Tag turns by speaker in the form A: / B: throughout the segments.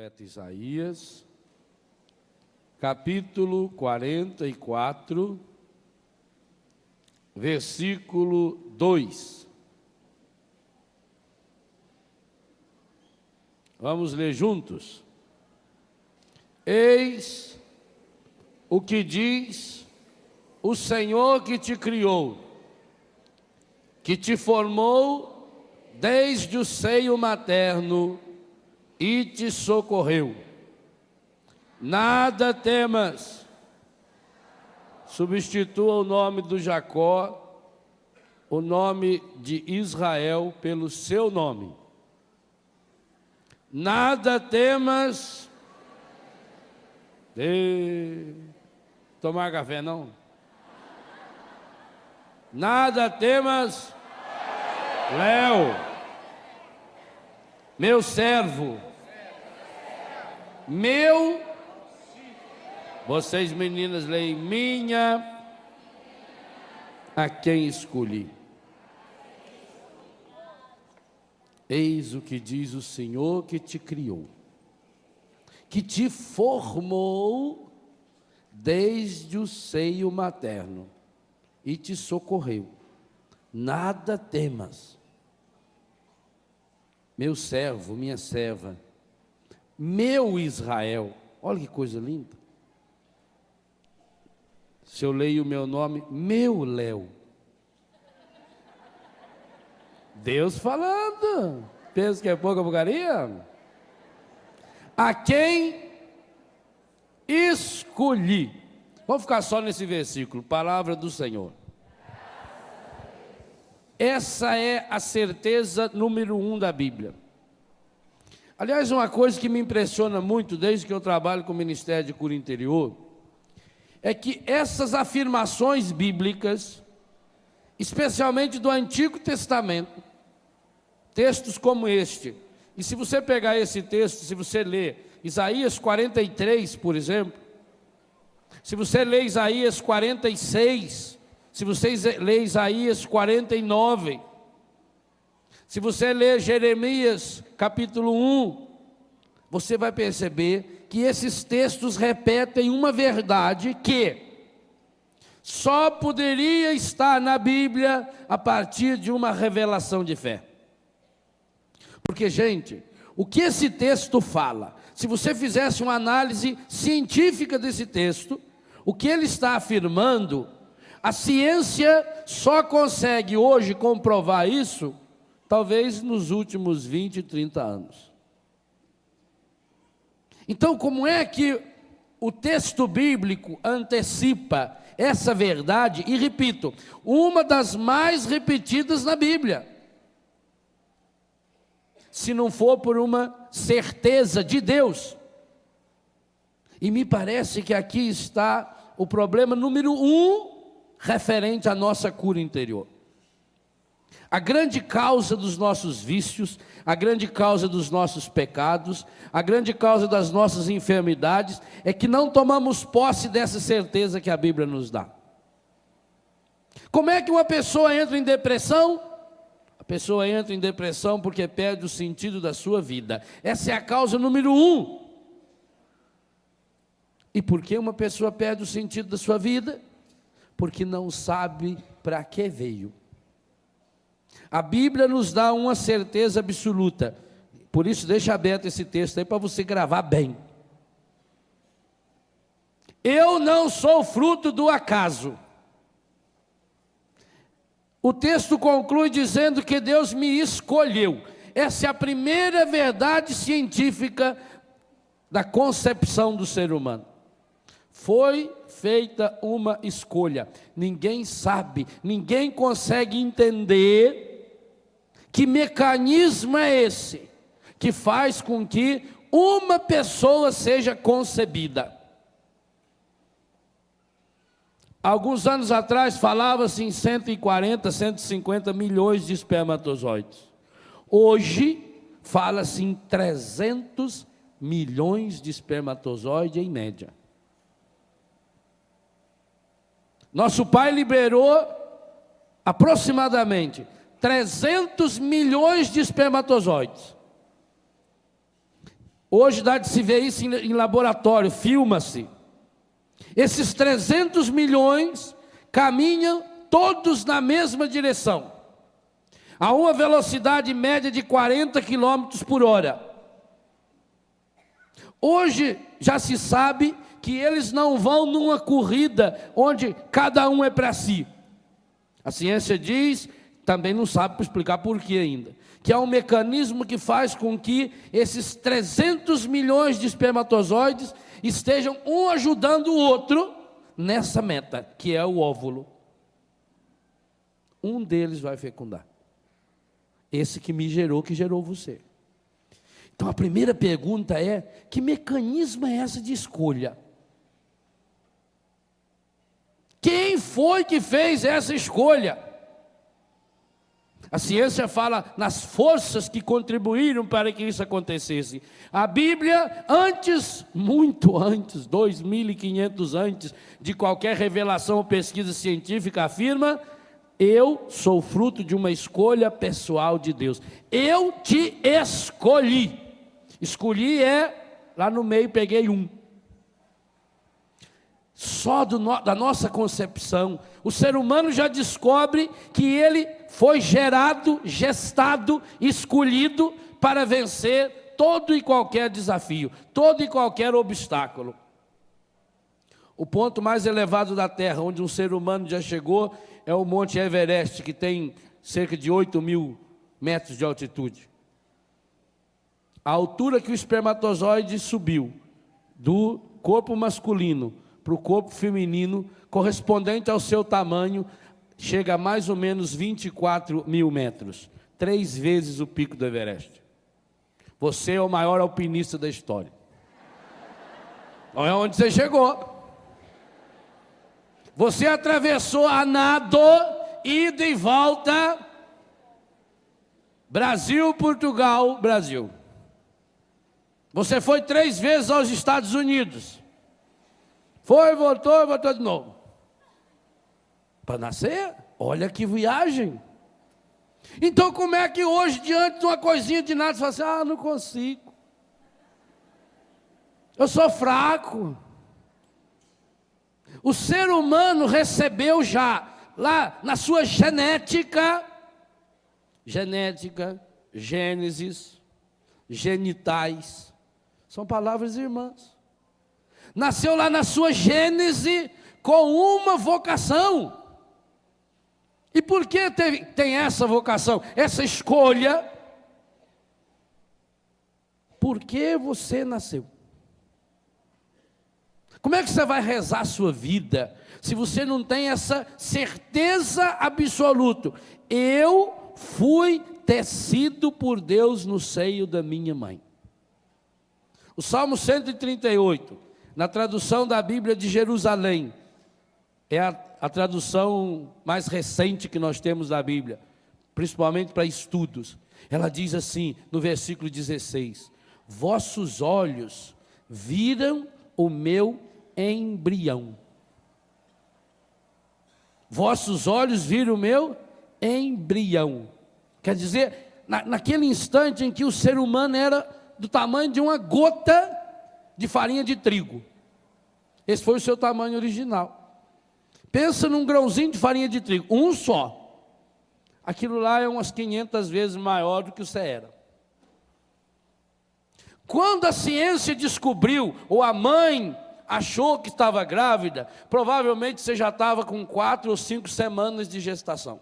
A: profeta Isaías, capítulo 44, versículo 2. Vamos ler juntos? Eis o que diz o Senhor que te criou, que te formou desde o seio materno e te socorreu. Nada temas. Substitua o nome do Jacó, o nome de Israel, pelo seu nome. Nada temas. Tomar café não? Nada temas, Léo, meu servo, vocês meninas leem minha, a quem escolhi. Eis o que diz o Senhor que te criou, que te formou desde o seio materno e te socorreu. Nada temas, meu servo, minha serva, meu Israel. Olha que coisa linda. Se eu leio o meu nome, meu Léo. Deus falando. Pensa que é pouca porcaria? A quem escolhi. Vamos ficar só nesse versículo, palavra do Senhor. Essa é a certeza número 1 da Bíblia. Aliás, uma coisa que me impressiona muito desde que eu trabalho com o Ministério de Cura Interior, é que essas afirmações bíblicas, especialmente do Antigo Testamento, textos como este, e se você pegar esse texto, se você ler Isaías 43, por exemplo, se você ler Isaías 46, se você ler Isaías 49, se você ler Jeremias capítulo 1, você vai perceber que esses textos repetem uma verdade que só poderia estar na Bíblia a partir de uma revelação de fé. Porque, gente, o que esse texto fala, se você fizesse uma análise científica desse texto, o que ele está afirmando, a ciência só consegue hoje comprovar isso, talvez nos últimos 20, 30 anos. Então, como é que o texto bíblico antecipa essa verdade? E repito, uma das mais repetidas na Bíblia. Se não for por uma certeza de Deus. E me parece que aqui está o problema número 1 referente à nossa cura interior. A grande causa dos nossos vícios, a grande causa dos nossos pecados, a grande causa das nossas enfermidades, é que não tomamos posse dessa certeza que a Bíblia nos dá. Como é que uma pessoa entra em depressão? A pessoa entra em depressão porque perde o sentido da sua vida. Essa é a causa número 1. E por que uma pessoa perde o sentido da sua vida? Porque não sabe para que veio. A Bíblia nos dá uma certeza absoluta. Por isso, deixa aberto esse texto aí para você gravar bem. Eu não sou fruto do acaso. O texto conclui dizendo que Deus me escolheu. Essa é a primeira verdade científica da concepção do ser humano. Foi feita uma escolha. Ninguém sabe, ninguém consegue entender que mecanismo é esse que faz com que uma pessoa seja concebida. Alguns anos atrás falava-se em 140, 150 milhões de espermatozoides. Hoje fala-se em 300 milhões de espermatozoides em média. Nosso Pai liberou aproximadamente 300 milhões de espermatozoides. Hoje dá de se ver isso em laboratório, filma-se. Esses 300 milhões caminham todos na mesma direção, a uma velocidade média de 40 quilômetros por hora. Hoje já se sabe que eles não vão numa corrida onde cada um é para si. A ciência diz, também não sabe explicar por que ainda, que é um mecanismo que faz com que esses 300 milhões de espermatozoides estejam um ajudando o outro nessa meta, que é o óvulo. Um deles vai fecundar. Esse que me gerou, que gerou você. Então a primeira pergunta é: que mecanismo é essa de escolha? Quem foi que fez essa escolha? A ciência fala nas forças que contribuíram para que isso acontecesse. A Bíblia, antes, muito antes, 2500 antes de qualquer revelação ou pesquisa científica, afirma: eu sou fruto de uma escolha pessoal de Deus. Eu te escolhi. Escolhi lá no meio peguei um. Só da nossa concepção, o ser humano já descobre que ele foi gerado, gestado, escolhido para vencer todo e qualquer desafio, todo e qualquer obstáculo. O ponto mais elevado da Terra, onde um ser humano já chegou, é o Monte Everest, que tem cerca de 8.000 metros de altitude. A altura que o espermatozoide subiu do corpo masculino para o corpo feminino, correspondente ao seu tamanho, chega a mais ou menos 24.000 metros. 3 vezes o pico do Everest. Você é o maior alpinista da história. Olha onde você chegou. Você atravessou a nado, ida e volta, Brasil, Portugal, Brasil. Você foi 3 vezes aos Estados Unidos. Foi, voltou de novo. Para nascer? Olha que viagem. Então como é que hoje, diante de uma coisinha de nada, você fala assim: não consigo. Eu sou fraco. O ser humano recebeu já, lá na sua genética, gênesis, genitais, são palavras irmãs. Nasceu lá na sua gênese com uma vocação. E por que tem essa vocação, essa escolha? Por que você nasceu? Como é que você vai rezar a sua vida se você não tem essa certeza absoluta? Eu fui tecido por Deus no seio da minha mãe. O Salmo 138, na tradução da Bíblia de Jerusalém, é a tradução mais recente que nós temos da Bíblia, principalmente para estudos. Ela diz assim, no versículo 16: vossos olhos viram o meu embrião. Vossos olhos viram o meu embrião. Quer dizer, naquele instante em que o ser humano era do tamanho de uma gota de farinha de trigo. Esse foi o seu tamanho original. Pensa num grãozinho de farinha de trigo, um só. Aquilo lá é umas 500 vezes maior do que você era. Quando a ciência descobriu, ou a mãe achou que estava grávida, provavelmente você já estava com 4 ou 5 semanas de gestação.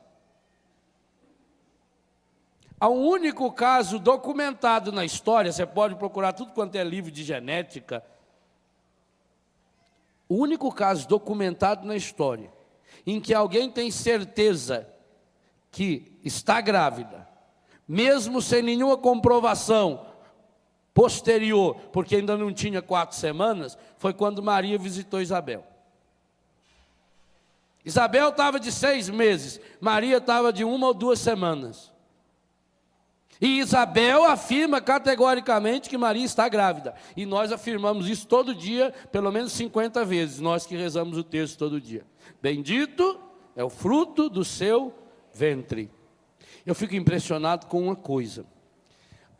A: Há um único caso documentado na história, você pode procurar tudo quanto é livro de genética. O único caso documentado na história, em que alguém tem certeza que está grávida, mesmo sem nenhuma comprovação posterior, porque ainda não tinha 4 semanas, foi quando Maria visitou Isabel. Isabel estava de 6 meses, Maria estava de 1 ou 2 semanas. E Isabel afirma categoricamente que Maria está grávida. E nós afirmamos isso todo dia, pelo menos 50 vezes, nós que rezamos o texto todo dia. Bendito é o fruto do seu ventre. Eu fico impressionado com uma coisa.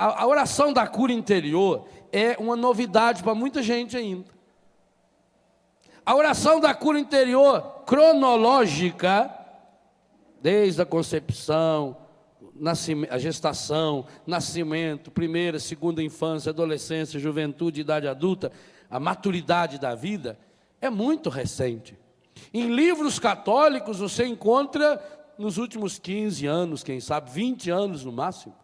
A: a oração da cura interior é uma novidade para muita gente ainda. A oração da cura interior cronológica, desde a concepção, a gestação, nascimento, primeira, segunda infância, adolescência, juventude, idade adulta, a maturidade da vida, é muito recente. Em livros católicos você encontra nos últimos 15 anos, quem sabe 20 anos no máximo.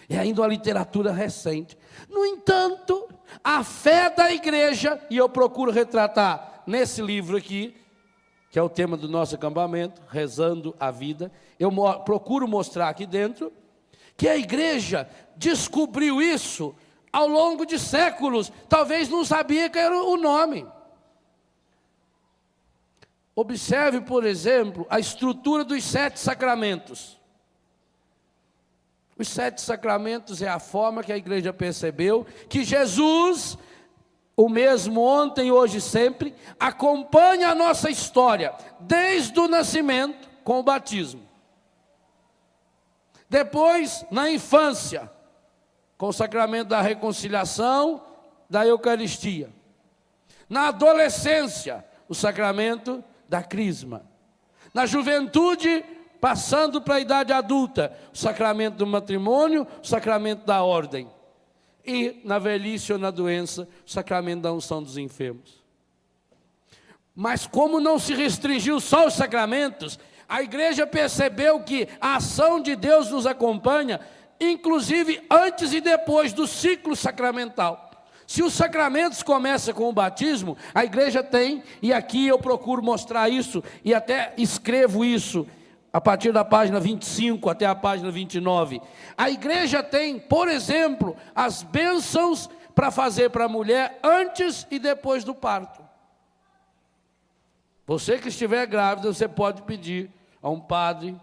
A: É ainda uma literatura recente. No entanto, a fé da igreja, e eu procuro retratar nesse livro aqui, que é o tema do nosso acampamento, Rezando a Vida, eu procuro mostrar aqui dentro, que a igreja descobriu isso ao longo de séculos, talvez não sabia que era o nome. Observe, por exemplo, a estrutura dos 7 sacramentos. Os 7 sacramentos é a forma que a igreja percebeu que Jesus, o mesmo ontem, hoje e sempre, acompanha a nossa história, desde o nascimento com o batismo. Depois, na infância, com o sacramento da reconciliação, da Eucaristia. Na adolescência, o sacramento da crisma. Na juventude, passando para a idade adulta, o sacramento do matrimônio, o sacramento da ordem. E na velhice ou na doença, o sacramento da unção dos enfermos. Mas como não se restringiu só aos sacramentos, a igreja percebeu que a ação de Deus nos acompanha, inclusive antes e depois do ciclo sacramental. Se os sacramentos começam com o batismo, a igreja tem, e aqui eu procuro mostrar isso, e até escrevo isso, a partir da página 25 até a página 29. A igreja tem, por exemplo, as bênçãos para fazer para a mulher antes e depois do parto. Você que estiver grávida, você pode pedir a um padre,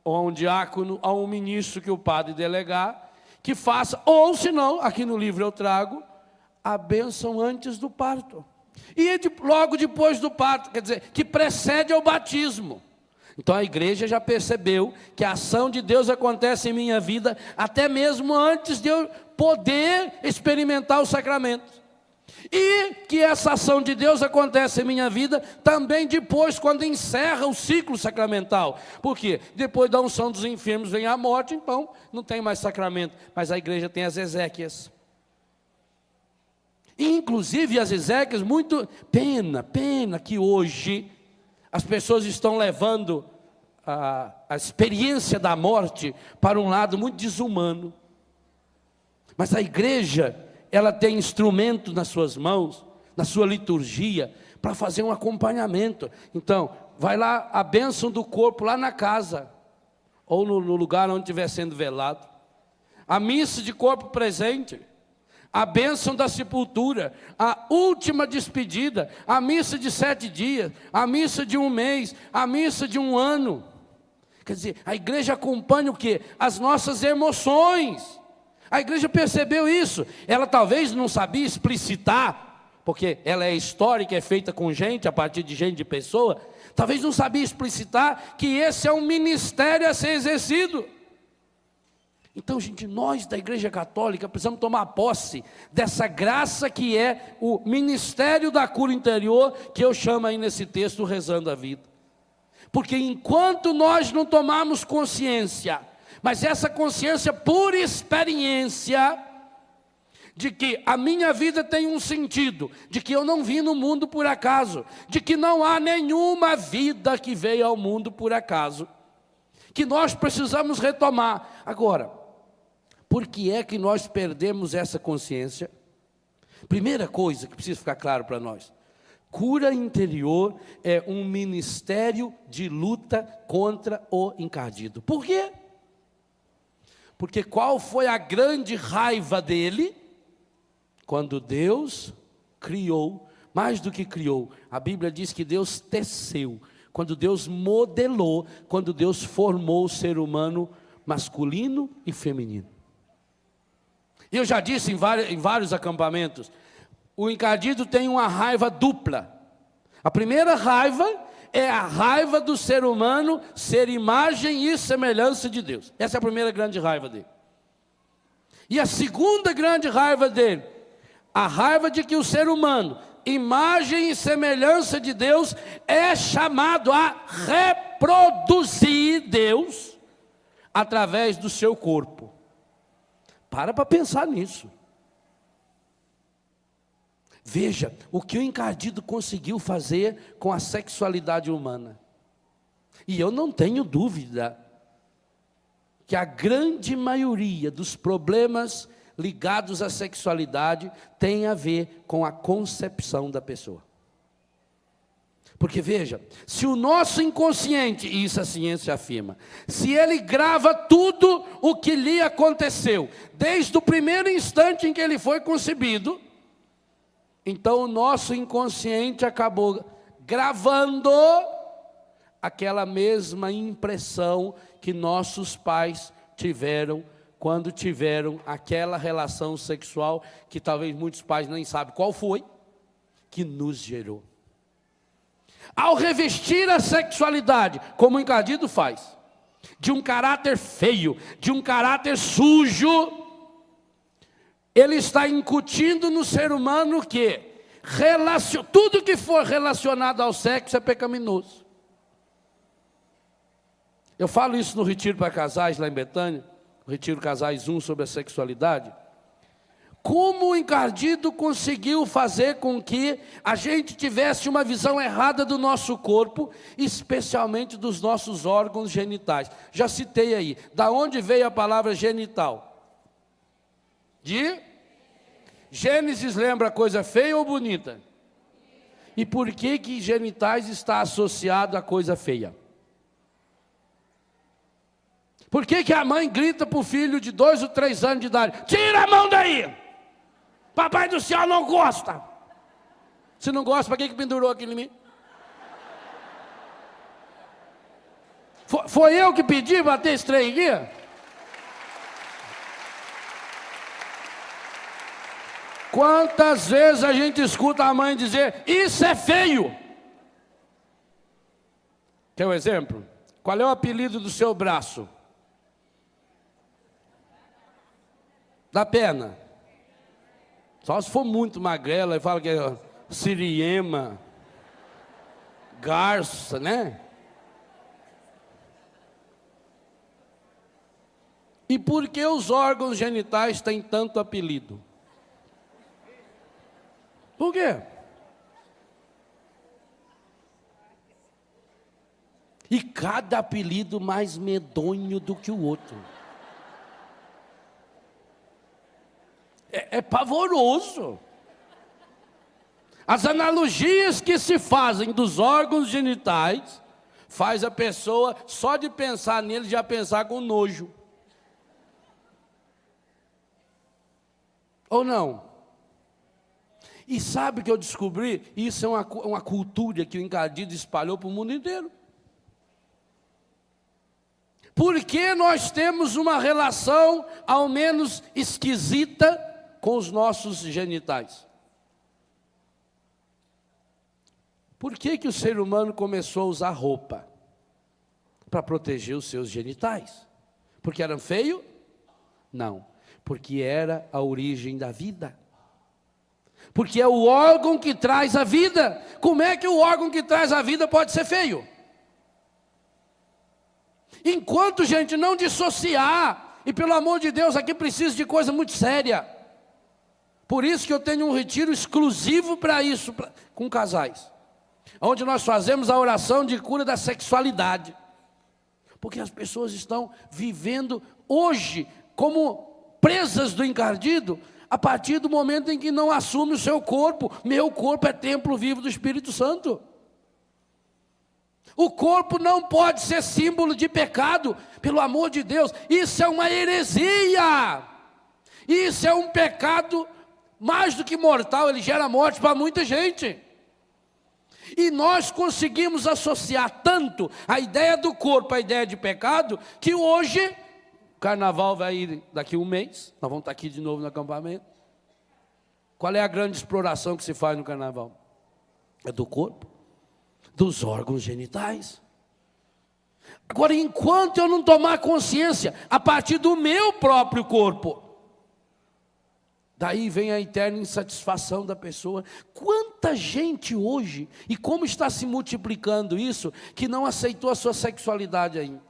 A: ou a um diácono, a um ministro que o padre delegar, que faça, ou se não, aqui no livro eu trago, a bênção antes do parto. E logo depois do parto, quer dizer, que precede ao batismo. Então a igreja já percebeu que a ação de Deus acontece em minha vida, até mesmo antes de eu poder experimentar os sacramentos. E que essa ação de Deus acontece em minha vida também depois, quando encerra o ciclo sacramental. Por quê? Depois da unção dos enfermos vem a morte, então não tem mais sacramento. Mas a igreja tem as exéquias. Inclusive as exéquias, muito pena que hoje as pessoas estão levando a experiência da morte para um lado muito desumano. Mas a igreja, ela tem instrumento nas suas mãos, na sua liturgia, para fazer um acompanhamento. Então, vai lá a bênção do corpo lá na casa, ou no lugar onde estiver sendo velado. A missa de corpo presente, a bênção da sepultura, a última despedida, a missa de 7 dias, a missa de 1 mês, a missa de 1 ano. Quer dizer, a igreja acompanha o quê? As nossas emoções. A igreja percebeu isso. Ela talvez não sabia explicitar, porque ela é histórica, é feita com gente, a partir de gente, de pessoa. Talvez não sabia explicitar que esse é um ministério a ser exercido. Então, gente, nós da Igreja Católica precisamos tomar posse dessa graça que é o ministério da cura interior, que eu chamo aí nesse texto, Rezando a Vida. Porque enquanto nós não tomarmos consciência, mas essa consciência por experiência, de que a minha vida tem um sentido, de que eu não vim no mundo por acaso, de que não há nenhuma vida que veio ao mundo por acaso, que nós precisamos retomar. Agora, por que é que nós perdemos essa consciência? Primeira coisa que precisa ficar claro para nós: cura interior é um ministério de luta contra o encardido. Por quê? Porque qual foi a grande raiva dele? Quando Deus criou, mais do que criou, a Bíblia diz que Deus teceu, quando Deus modelou, quando Deus formou o ser humano masculino e feminino. E eu já disse em vários acampamentos, o encardido tem uma raiva dupla. A primeira raiva é a raiva do ser humano ser imagem e semelhança de Deus. Essa é a primeira grande raiva dele. E a segunda grande raiva dele, a raiva de que o ser humano, imagem e semelhança de Deus, é chamado a reproduzir Deus através do seu corpo. Para pensar nisso. Veja o que o encardido conseguiu fazer com a sexualidade humana. E eu não tenho dúvida que a grande maioria dos problemas ligados à sexualidade tem a ver com a concepção da pessoa. Porque veja, se o nosso inconsciente, e isso a ciência afirma, se ele grava tudo o que lhe aconteceu, desde o primeiro instante em que ele foi concebido, então o nosso inconsciente acabou gravando aquela mesma impressão que nossos pais tiveram quando tiveram aquela relação sexual, que talvez muitos pais nem sabem qual foi, que nos gerou. Ao revestir a sexualidade, como o encardido faz, de um caráter feio, de um caráter sujo, ele está incutindo no ser humano que tudo que for relacionado ao sexo é pecaminoso. Eu falo isso no retiro para casais lá em Betânia, o retiro Casais 1 sobre a sexualidade. Como o encardido conseguiu fazer com que a gente tivesse uma visão errada do nosso corpo, especialmente dos nossos órgãos genitais. Já citei aí, da onde veio a palavra genital? De Gênesis, lembra coisa feia ou bonita? E por que genitais está associado a coisa feia? Por que a mãe grita para o filho de 2 ou 3 anos de idade: tira a mão daí, papai do céu não gosta? Se não gosta, para que pendurou aquilo em mim? Foi eu que pedi para ter esse trem aqui? Quantas vezes a gente escuta a mãe dizer: isso é feio? Quer um exemplo? Qual é o apelido do seu braço? Da perna. Só se for muito magrela, e fala que é siriema, garça, né? E por que os órgãos genitais têm tanto apelido? Por quê? E cada apelido mais medonho do que o outro. É pavoroso. As analogias que se fazem dos órgãos genitais faz a pessoa, só de pensar neles, já pensar com nojo. Ou não? E sabe o que eu descobri? Isso é uma cultura que o encardido espalhou para o mundo inteiro. Porque nós temos uma relação, ao menos esquisita, com os nossos genitais. Por que o ser humano começou a usar roupa? Para proteger os seus genitais. Porque eram feios? Não. Porque era a origem da vida. Porque é o órgão que traz a vida. Como é que o órgão que traz a vida pode ser feio? Enquanto, gente, não dissociar, e pelo amor de Deus, aqui precisa de coisa muito séria. Por isso que eu tenho um retiro exclusivo para isso, com casais. Onde nós fazemos a oração de cura da sexualidade. Porque as pessoas estão vivendo hoje como presas do encardido, a partir do momento em que não assume o seu corpo. Meu corpo é templo vivo do Espírito Santo. O corpo não pode ser símbolo de pecado, pelo amor de Deus. Isso é uma heresia. Isso é um pecado mais do que mortal, ele gera morte para muita gente. E nós conseguimos associar tanto a ideia do corpo à ideia de pecado, que hoje, o carnaval vai ir daqui a um mês, nós vamos estar aqui de novo no acampamento. Qual é a grande exploração que se faz no carnaval? É do corpo, dos órgãos genitais. Agora, enquanto eu não tomar consciência, a partir do meu próprio corpo, Daí vem a eterna insatisfação da pessoa. Quanta gente hoje, e como está se multiplicando isso, que não aceitou a sua sexualidade ainda.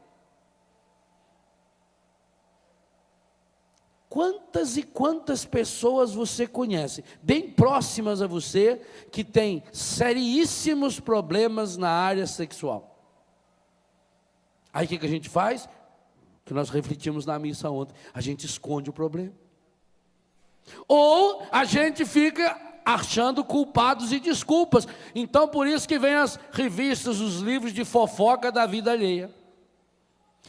A: Quantas e quantas pessoas você conhece, bem próximas a você, que tem seríssimos problemas na área sexual. Aí o que a gente faz? Que nós refletimos na missa ontem, a gente esconde o problema. Ou a gente fica achando culpados e desculpas. Então por isso que vem as revistas, os livros de fofoca da vida alheia.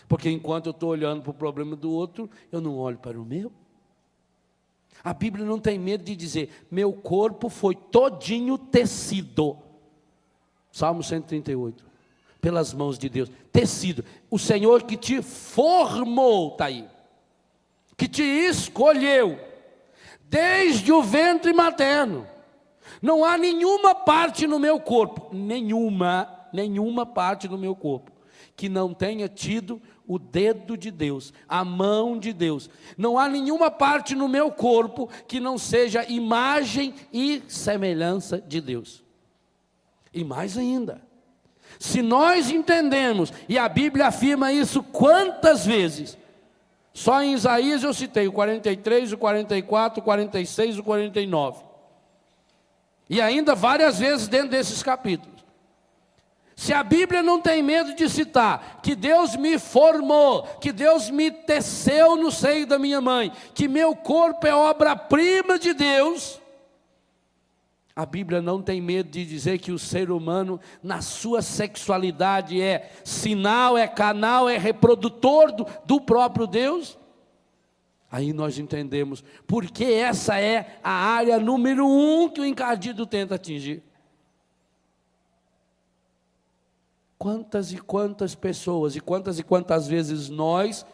A: Porque enquanto eu estou olhando para o problema do outro, eu não olho para o meu. A Bíblia não tem medo de dizer, meu corpo foi todinho tecido. Salmo 138. Pelas mãos de Deus, tecido. O Senhor que te formou, está aí. Que te escolheu. Desde o ventre materno. Não há nenhuma parte no meu corpo, nenhuma parte no meu corpo, que não tenha tido o dedo de Deus, a mão de Deus. Não há nenhuma parte no meu corpo que não seja imagem e semelhança de Deus. E mais ainda, se nós entendemos, e a Bíblia afirma isso quantas vezes, só em Isaías eu citei o 43, o 44, o 46, o 49. E ainda várias vezes dentro desses capítulos. Se a Bíblia não tem medo de citar que Deus me formou, que Deus me teceu no seio da minha mãe, que meu corpo é obra-prima de Deus, a Bíblia não tem medo de dizer que o ser humano, na sua sexualidade, é sinal, é canal, é reprodutor do próprio Deus. Aí nós entendemos porque essa é a área número 1 que o encardido tenta atingir. Quantas e quantas pessoas, e quantas vezes nós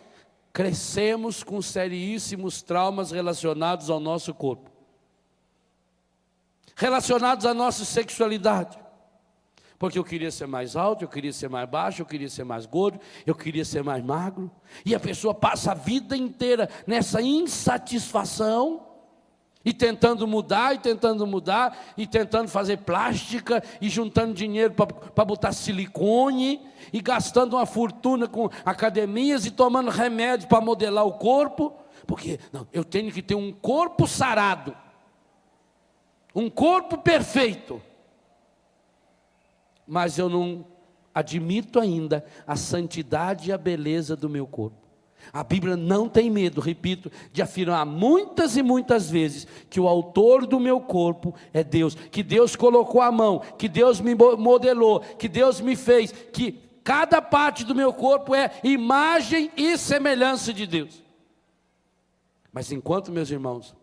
A: crescemos com seríssimos traumas relacionados ao nosso corpo, relacionados à nossa sexualidade, porque eu queria ser mais alto, eu queria ser mais baixo, eu queria ser mais gordo, eu queria ser mais magro, e a pessoa passa a vida inteira nessa insatisfação, e tentando mudar, e tentando fazer plástica, e juntando dinheiro para botar silicone, e gastando uma fortuna com academias, e tomando remédio para modelar o corpo, porque não, eu tenho que ter um corpo sarado, um corpo perfeito, mas eu não admito ainda a santidade e a beleza do meu corpo. A Bíblia não tem medo, repito, de afirmar muitas e muitas vezes que o autor do meu corpo é Deus, que Deus colocou a mão, que Deus me modelou, que Deus me fez, que cada parte do meu corpo é imagem e semelhança de Deus. Mas enquanto, meus irmãos,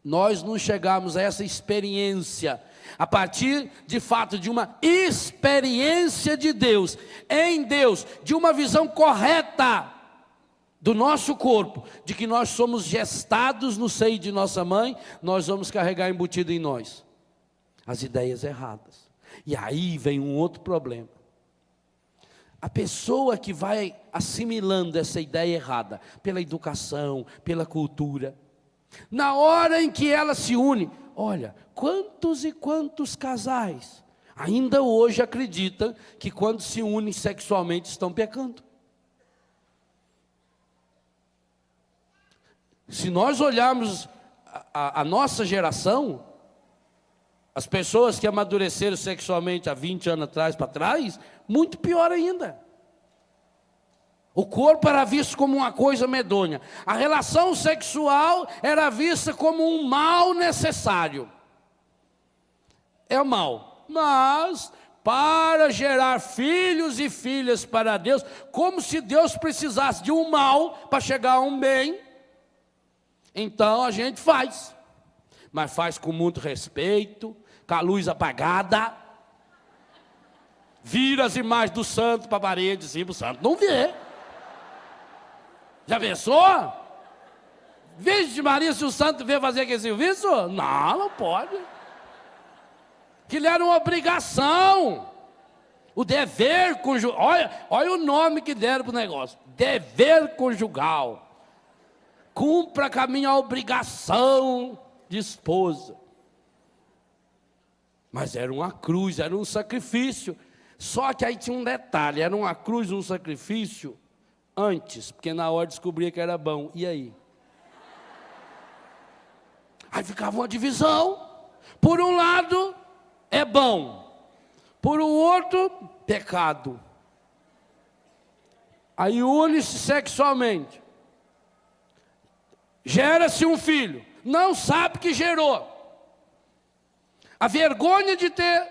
A: nós não chegarmos a essa experiência, a partir de fato de uma experiência de Deus, em Deus, de uma visão correta do nosso corpo, de que nós somos gestados no seio de nossa mãe, nós vamos carregar embutido em nós as ideias erradas. E aí vem um outro problema. A pessoa que vai assimilando essa ideia errada, pela educação, pela cultura, na hora em que ela se une, olha, quantos e quantos casais ainda hoje acreditam que quando se unem sexualmente estão pecando. Se nós olharmos a nossa geração, as pessoas que amadureceram sexualmente há 20 anos atrás para trás, muito pior ainda. O corpo era visto como uma coisa medonha. A relação sexual era vista como um mal necessário. É o mal. Mas para gerar filhos e filhas para Deus, como se Deus precisasse de um mal para chegar a um bem, então a gente faz. Mas faz com muito respeito, com a luz apagada, vira as imagens do santo para a parede, assim, o santo não vê. Já pensou? Vixe Maria, se o santo vê fazer aquele serviço? Não, não pode. Que lhe era uma obrigação. O dever conjugal. Olha o nome que deram para o negócio. Dever conjugal. cumpra com a minha obrigação de esposa. Mas era uma cruz, era um sacrifício. Só que aí tinha um detalhe, era uma cruz, um sacrifício antes, porque na hora descobria que era bom. E aí? Aí ficava uma divisão. Por um lado, é bom. Por um outro, pecado. Aí une-se sexualmente. Gera-se um filho. Não sabe que gerou. A vergonha de ter.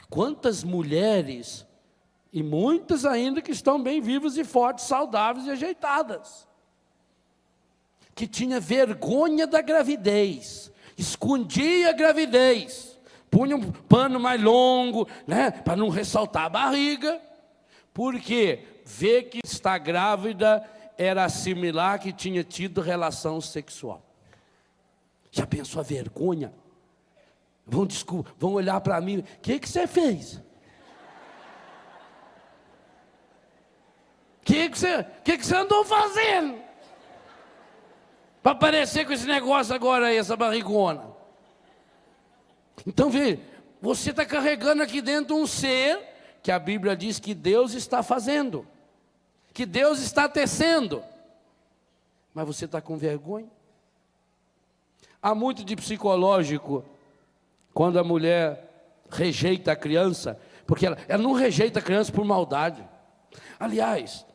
A: Quantas mulheres, e muitas ainda que estão bem vivas e fortes, saudáveis e ajeitadas, que tinha vergonha da gravidez, escondia a gravidez, punha um pano mais longo, né, para não ressaltar a barriga, porque ver que está grávida era assimilar que tinha tido relação sexual. Já pensou a vergonha? Vão olhar para mim, o que você fez? O que você andou fazendo? Para aparecer com esse negócio agora aí, essa barrigona. Então, vê, você está carregando aqui dentro um ser que a Bíblia diz que Deus está fazendo, que Deus está tecendo. Mas você está com vergonha? Há muito de psicológico quando a mulher rejeita a criança, porque ela não rejeita a criança por maldade. Aliás,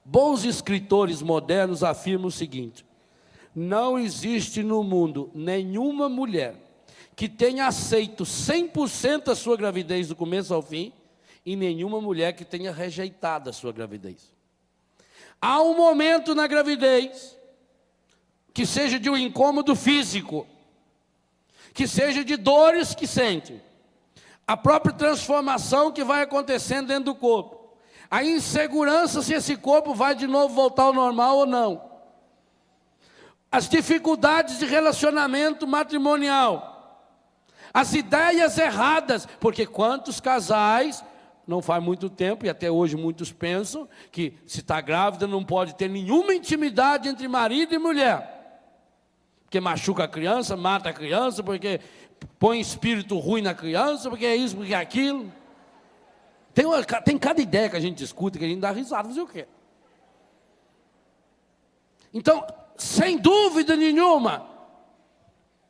A: bons escritores modernos afirmam o seguinte: não existe no mundo nenhuma mulher que tenha aceito 100% a sua gravidez do começo ao fim, e nenhuma mulher que tenha rejeitado a sua gravidez. Há um momento na gravidez que seja de um incômodo físico, que seja de dores que sente, a própria transformação que vai acontecendo dentro do corpo, a insegurança se esse corpo vai de novo voltar ao normal ou não, as dificuldades de relacionamento matrimonial, as ideias erradas, porque quantos casais, não faz muito tempo, e até hoje muitos pensam, que se está grávida não pode ter nenhuma intimidade entre marido e mulher, porque machuca a criança, mata a criança, porque põe espírito ruim na criança, porque é isso, porque é aquilo. Tem cada ideia que a gente escuta, que a gente dá risada, fazer o quê? Então, sem dúvida nenhuma,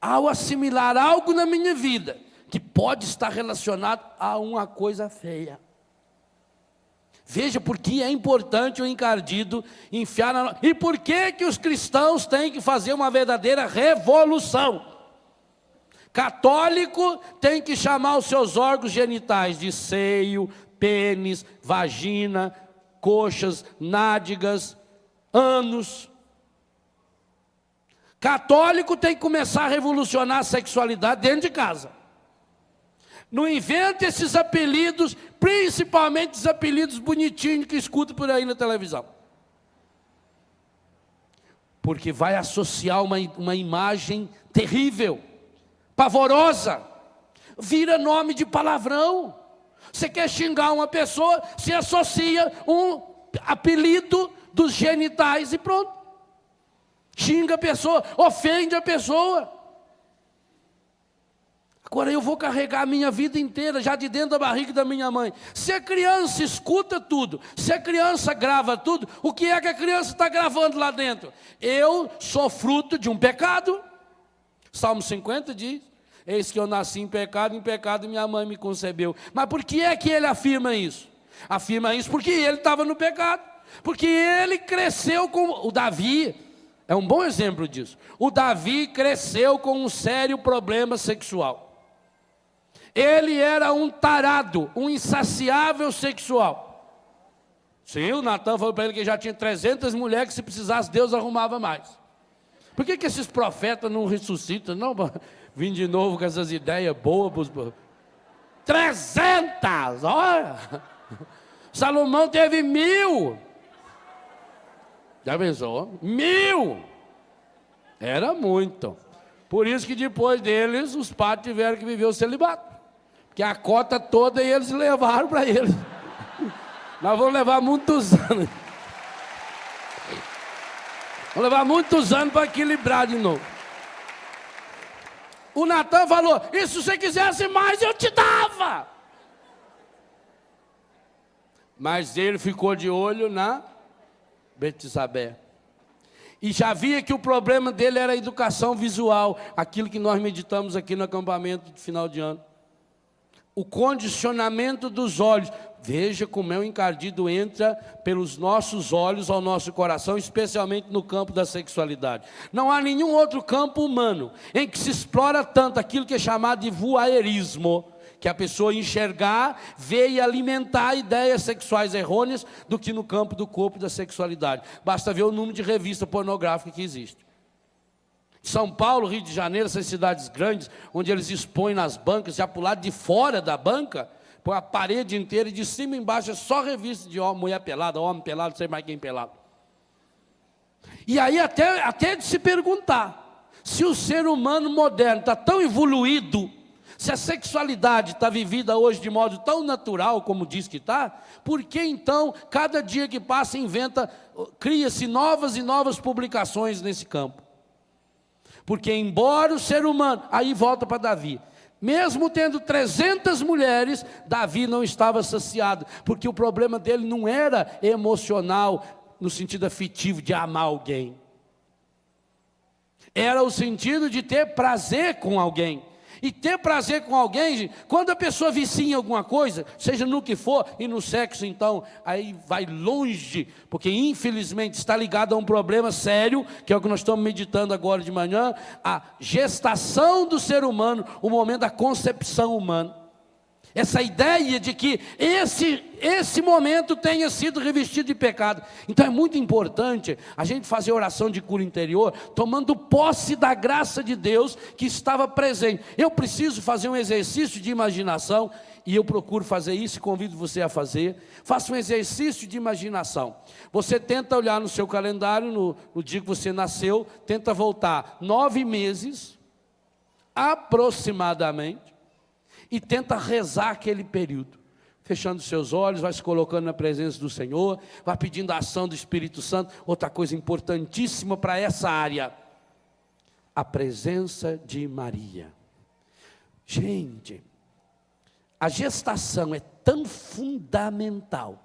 A: ao assimilar algo na minha vida, que pode estar relacionado a uma coisa feia. Veja por que é importante o encardido enfiar na... E por que os cristãos têm que fazer uma verdadeira revolução? Católico tem que chamar os seus órgãos genitais de seio, pênis, vagina, coxas, nádegas, ânus. Católico tem que começar a revolucionar a sexualidade dentro de casa. Não inventa esses apelidos, principalmente os apelidos bonitinhos que escuta por aí na televisão. Porque vai associar uma imagem terrível, pavorosa, vira nome de palavrão. Você quer xingar uma pessoa, se associa um apelido dos genitais e pronto. Xinga a pessoa, ofende a pessoa. Agora eu vou carregar a minha vida inteira, já de dentro da barriga da minha mãe. Se a criança escuta tudo, se a criança grava tudo, o que é que a criança está gravando lá dentro? Eu sou fruto de um pecado. Salmo 50 diz: eis que eu nasci em pecado minha mãe me concebeu. Mas por que é que ele afirma isso? Afirma isso porque ele estava no pecado. Porque ele cresceu com... O Davi é um bom exemplo disso. O Davi cresceu com um sério problema sexual. Ele era um tarado, um insaciável sexual. Sim, o Natan falou para ele que já tinha 300 mulheres, que se precisasse Deus arrumava mais. Por que esses profetas não ressuscitam? Não, vim de novo com essas ideias bobas. 300! Olha! Salomão teve 1000. Já pensou? 1000! Era muito. Por isso que depois deles, os padres tiveram que viver o celibato. Que a cota toda eles levaram para eles. Nós vamos levar muitos anos. Vou levar muitos anos para equilibrar de novo. O Natan falou, e se você quisesse mais, eu te dava. Mas ele ficou de olho na Betsabé. E já via que o problema dele era a educação visual, aquilo que nós meditamos aqui no acampamento de final de ano. O condicionamento dos olhos. Veja como o encardido entra pelos nossos olhos ao nosso coração, especialmente no campo da sexualidade. Não há nenhum outro campo humano em que se explora tanto aquilo que é chamado de voyeurismo, que a pessoa enxergar, ver e alimentar ideias sexuais errôneas, do que no campo do corpo e da sexualidade. Basta ver o número de revista pornográfica que existe. São Paulo, Rio de Janeiro, essas cidades grandes, onde eles expõem nas bancas, já para o lado de fora da banca, põe a parede inteira e de cima e embaixo é só revista de mulher pelada, homem pelado, não sei mais quem pelado. E aí até de se perguntar, se o ser humano moderno está tão evoluído, se a sexualidade está vivida hoje de modo tão natural como diz que está, por que então, cada dia que passa, cria-se novas e novas publicações nesse campo? Porque embora o ser humano, aí volta para Davi, mesmo tendo 300 mulheres, Davi não estava saciado, porque o problema dele não era emocional, no sentido afetivo de amar alguém. Era o sentido de ter prazer com alguém. E ter prazer com alguém, quando a pessoa vicia em alguma coisa, seja no que for, e no sexo então, aí vai longe, porque infelizmente está ligado a um problema sério, que é o que nós estamos meditando agora de manhã, a gestação do ser humano, o momento da concepção humana. Essa ideia de que esse momento tenha sido revestido de pecado. Então é muito importante a gente fazer oração de cura interior, tomando posse da graça de Deus que estava presente. Eu preciso fazer um exercício de imaginação, e eu procuro fazer isso e convido você a fazer. Faça um exercício de imaginação. Você tenta olhar no seu calendário, no dia que você nasceu, tenta voltar 9 meses, aproximadamente, e tenta rezar aquele período, fechando seus olhos, vai se colocando na presença do Senhor, vai pedindo a ação do Espírito Santo. Outra coisa importantíssima para essa área, a presença de Maria. Gente, a gestação é tão fundamental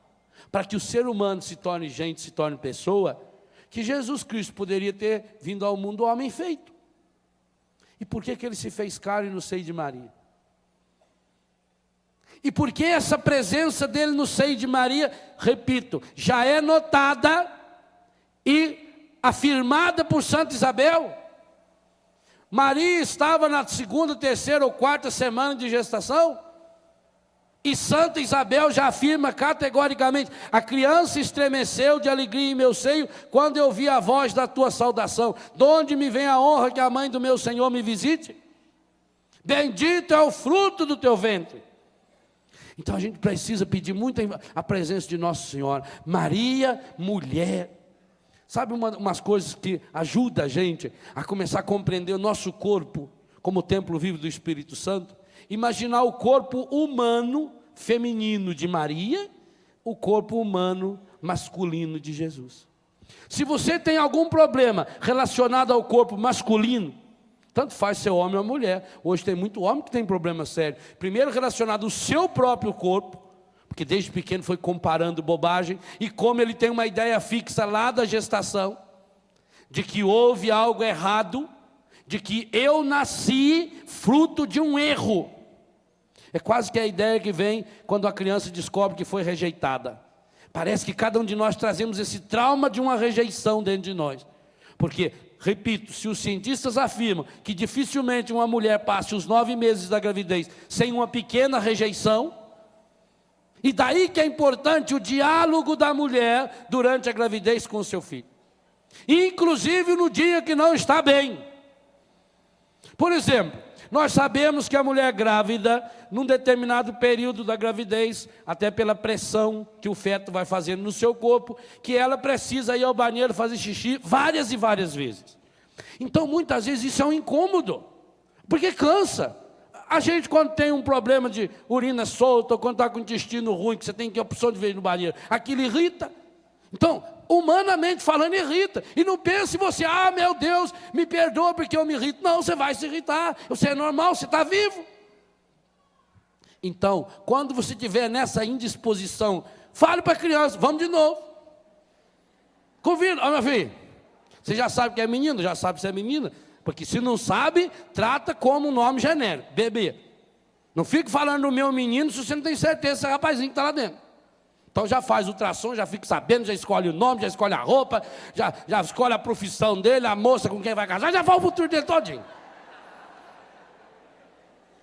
A: para que o ser humano se torne gente, se torne pessoa, que Jesus Cristo poderia ter vindo ao mundo homem feito. E por que ele se fez carne no seio de Maria? E porque essa presença dele no seio de Maria, repito, já é notada e afirmada por Santa Isabel. Maria estava na 2ª, 3ª ou 4ª semana de gestação, e Santa Isabel já afirma categoricamente: a criança estremeceu de alegria em meu seio, quando eu vi a voz da tua saudação. De onde me vem a honra que a mãe do meu Senhor me visite? Bendito é o fruto do teu ventre. Então a gente precisa pedir muito a presença de Nossa Senhora. Maria, mulher. Sabe umas coisas que ajudam a gente a começar a compreender o nosso corpo como templo vivo do Espírito Santo? Imaginar o corpo humano feminino de Maria, o corpo humano masculino de Jesus. Se você tem algum problema relacionado ao corpo masculino, tanto faz ser homem ou mulher. Hoje tem muito homem que tem problema sério. Primeiro relacionado ao seu próprio corpo, porque desde pequeno foi comparando bobagem, e como ele tem uma ideia fixa lá da gestação, de que houve algo errado, de que eu nasci fruto de um erro. É quase que a ideia que vem quando a criança descobre que foi rejeitada. Parece que cada um de nós trazemos esse trauma de uma rejeição dentro de nós. Porque, repito, se os cientistas afirmam que dificilmente uma mulher passe os 9 meses da gravidez sem uma pequena rejeição, e daí que é importante o diálogo da mulher durante a gravidez com o seu filho. Inclusive no dia que não está bem. Por exemplo, nós sabemos que a mulher grávida, num determinado período da gravidez, até pela pressão que o feto vai fazendo no seu corpo, que ela precisa ir ao banheiro fazer xixi várias e várias vezes. Então, muitas vezes isso é um incômodo, porque cansa. A gente, quando tem um problema de urina solta, ou quando está com o intestino ruim, que você tem que ir a opção de ver no banheiro, aquilo irrita. Então, humanamente falando, irrita. E não pense você, meu Deus, me perdoa porque eu me irrito. Não, você vai se irritar. Você é normal, você está vivo. Então, quando você estiver nessa indisposição, fale para a criança, vamos de novo. Convida, meu filho, você já sabe que é menino, já sabe se é menina, porque se não sabe, trata como um nome genérico, bebê. Não fique falando do meu menino se você não tem certeza se é rapazinho que está lá dentro. Então já faz ultrassom, já fica sabendo, já escolhe o nome, já escolhe a roupa, já escolhe a profissão dele, a moça com quem vai casar, já fala o futuro dele todinho.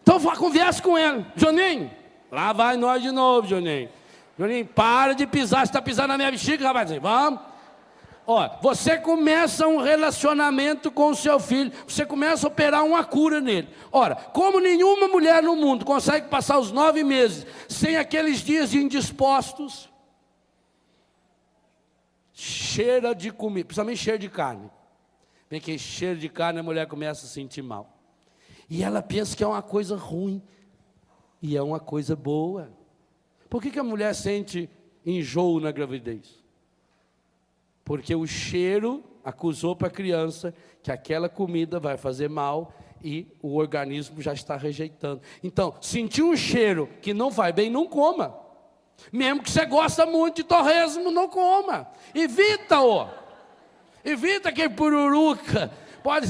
A: Então converse com ele. Juninho, lá vai nós de novo, Juninho. Juninho, para de pisar, você está pisando na minha bexiga, rapazinho, vamos. Você começa um relacionamento com o seu filho, você começa a operar uma cura nele. Ora, como nenhuma mulher no mundo consegue passar os 9 meses sem aqueles dias indispostos, cheira de comida, principalmente cheiro de carne. Vem que cheiro de carne, a mulher começa a sentir mal. E ela pensa que é uma coisa ruim, e é uma coisa boa. Por que a mulher sente enjoo na gravidez? Porque o cheiro acusou para a criança que aquela comida vai fazer mal e o organismo já está rejeitando. Então, sentir um cheiro que não vai bem, não coma. Mesmo que você gosta muito de torresmo, não coma. Evita-o. Evita aquele pururuca.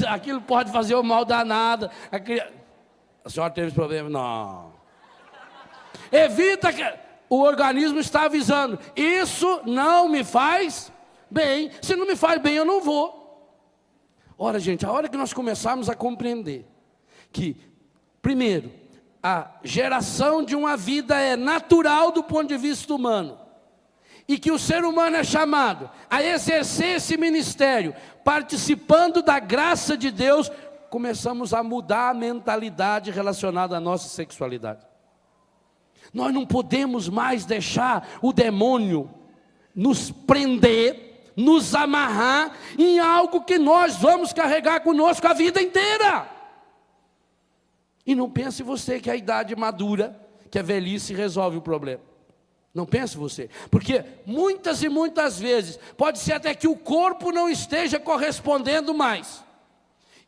A: Aquilo pode fazer o mal danado. A senhora teve esse problema? Não. Evita que o organismo está avisando. Isso não me faz bem, se não me faz bem, eu não vou. Ora, gente, a hora que nós começarmos a compreender que, primeiro, a geração de uma vida é natural do ponto de vista humano, e que o ser humano é chamado a exercer esse ministério, participando da graça de Deus, começamos a mudar a mentalidade relacionada à nossa sexualidade. Nós não podemos mais deixar o demônio nos prender, nos amarrar em algo que nós vamos carregar conosco a vida inteira. E não pense você que a idade madura, que a velhice resolve o problema. Não pense você, porque muitas e muitas vezes, pode ser até que o corpo não esteja correspondendo mais.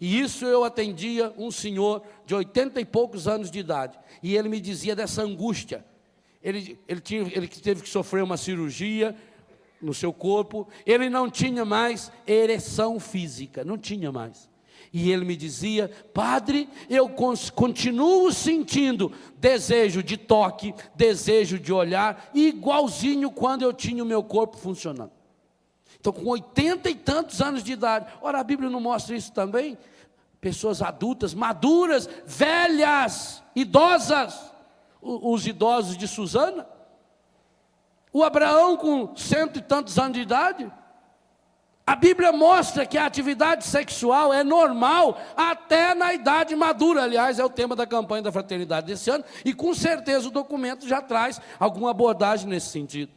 A: E isso eu atendia um senhor de 80 e poucos anos de idade, e ele me dizia dessa angústia. Ele teve que sofrer uma cirurgia no seu corpo, ele não tinha mais ereção física, não tinha mais. E ele me dizia, padre, eu continuo sentindo desejo de toque, desejo de olhar, igualzinho quando eu tinha o meu corpo funcionando. Então, com 80 e tantos anos de idade, ora, a Bíblia não mostra isso também? Pessoas adultas, maduras, velhas, idosas, os idosos de Susana, o Abraão com 100 e tantos anos de idade. A Bíblia mostra que a atividade sexual é normal até na idade madura. Aliás, é o tema da campanha da fraternidade desse ano, e com certeza o documento já traz alguma abordagem nesse sentido.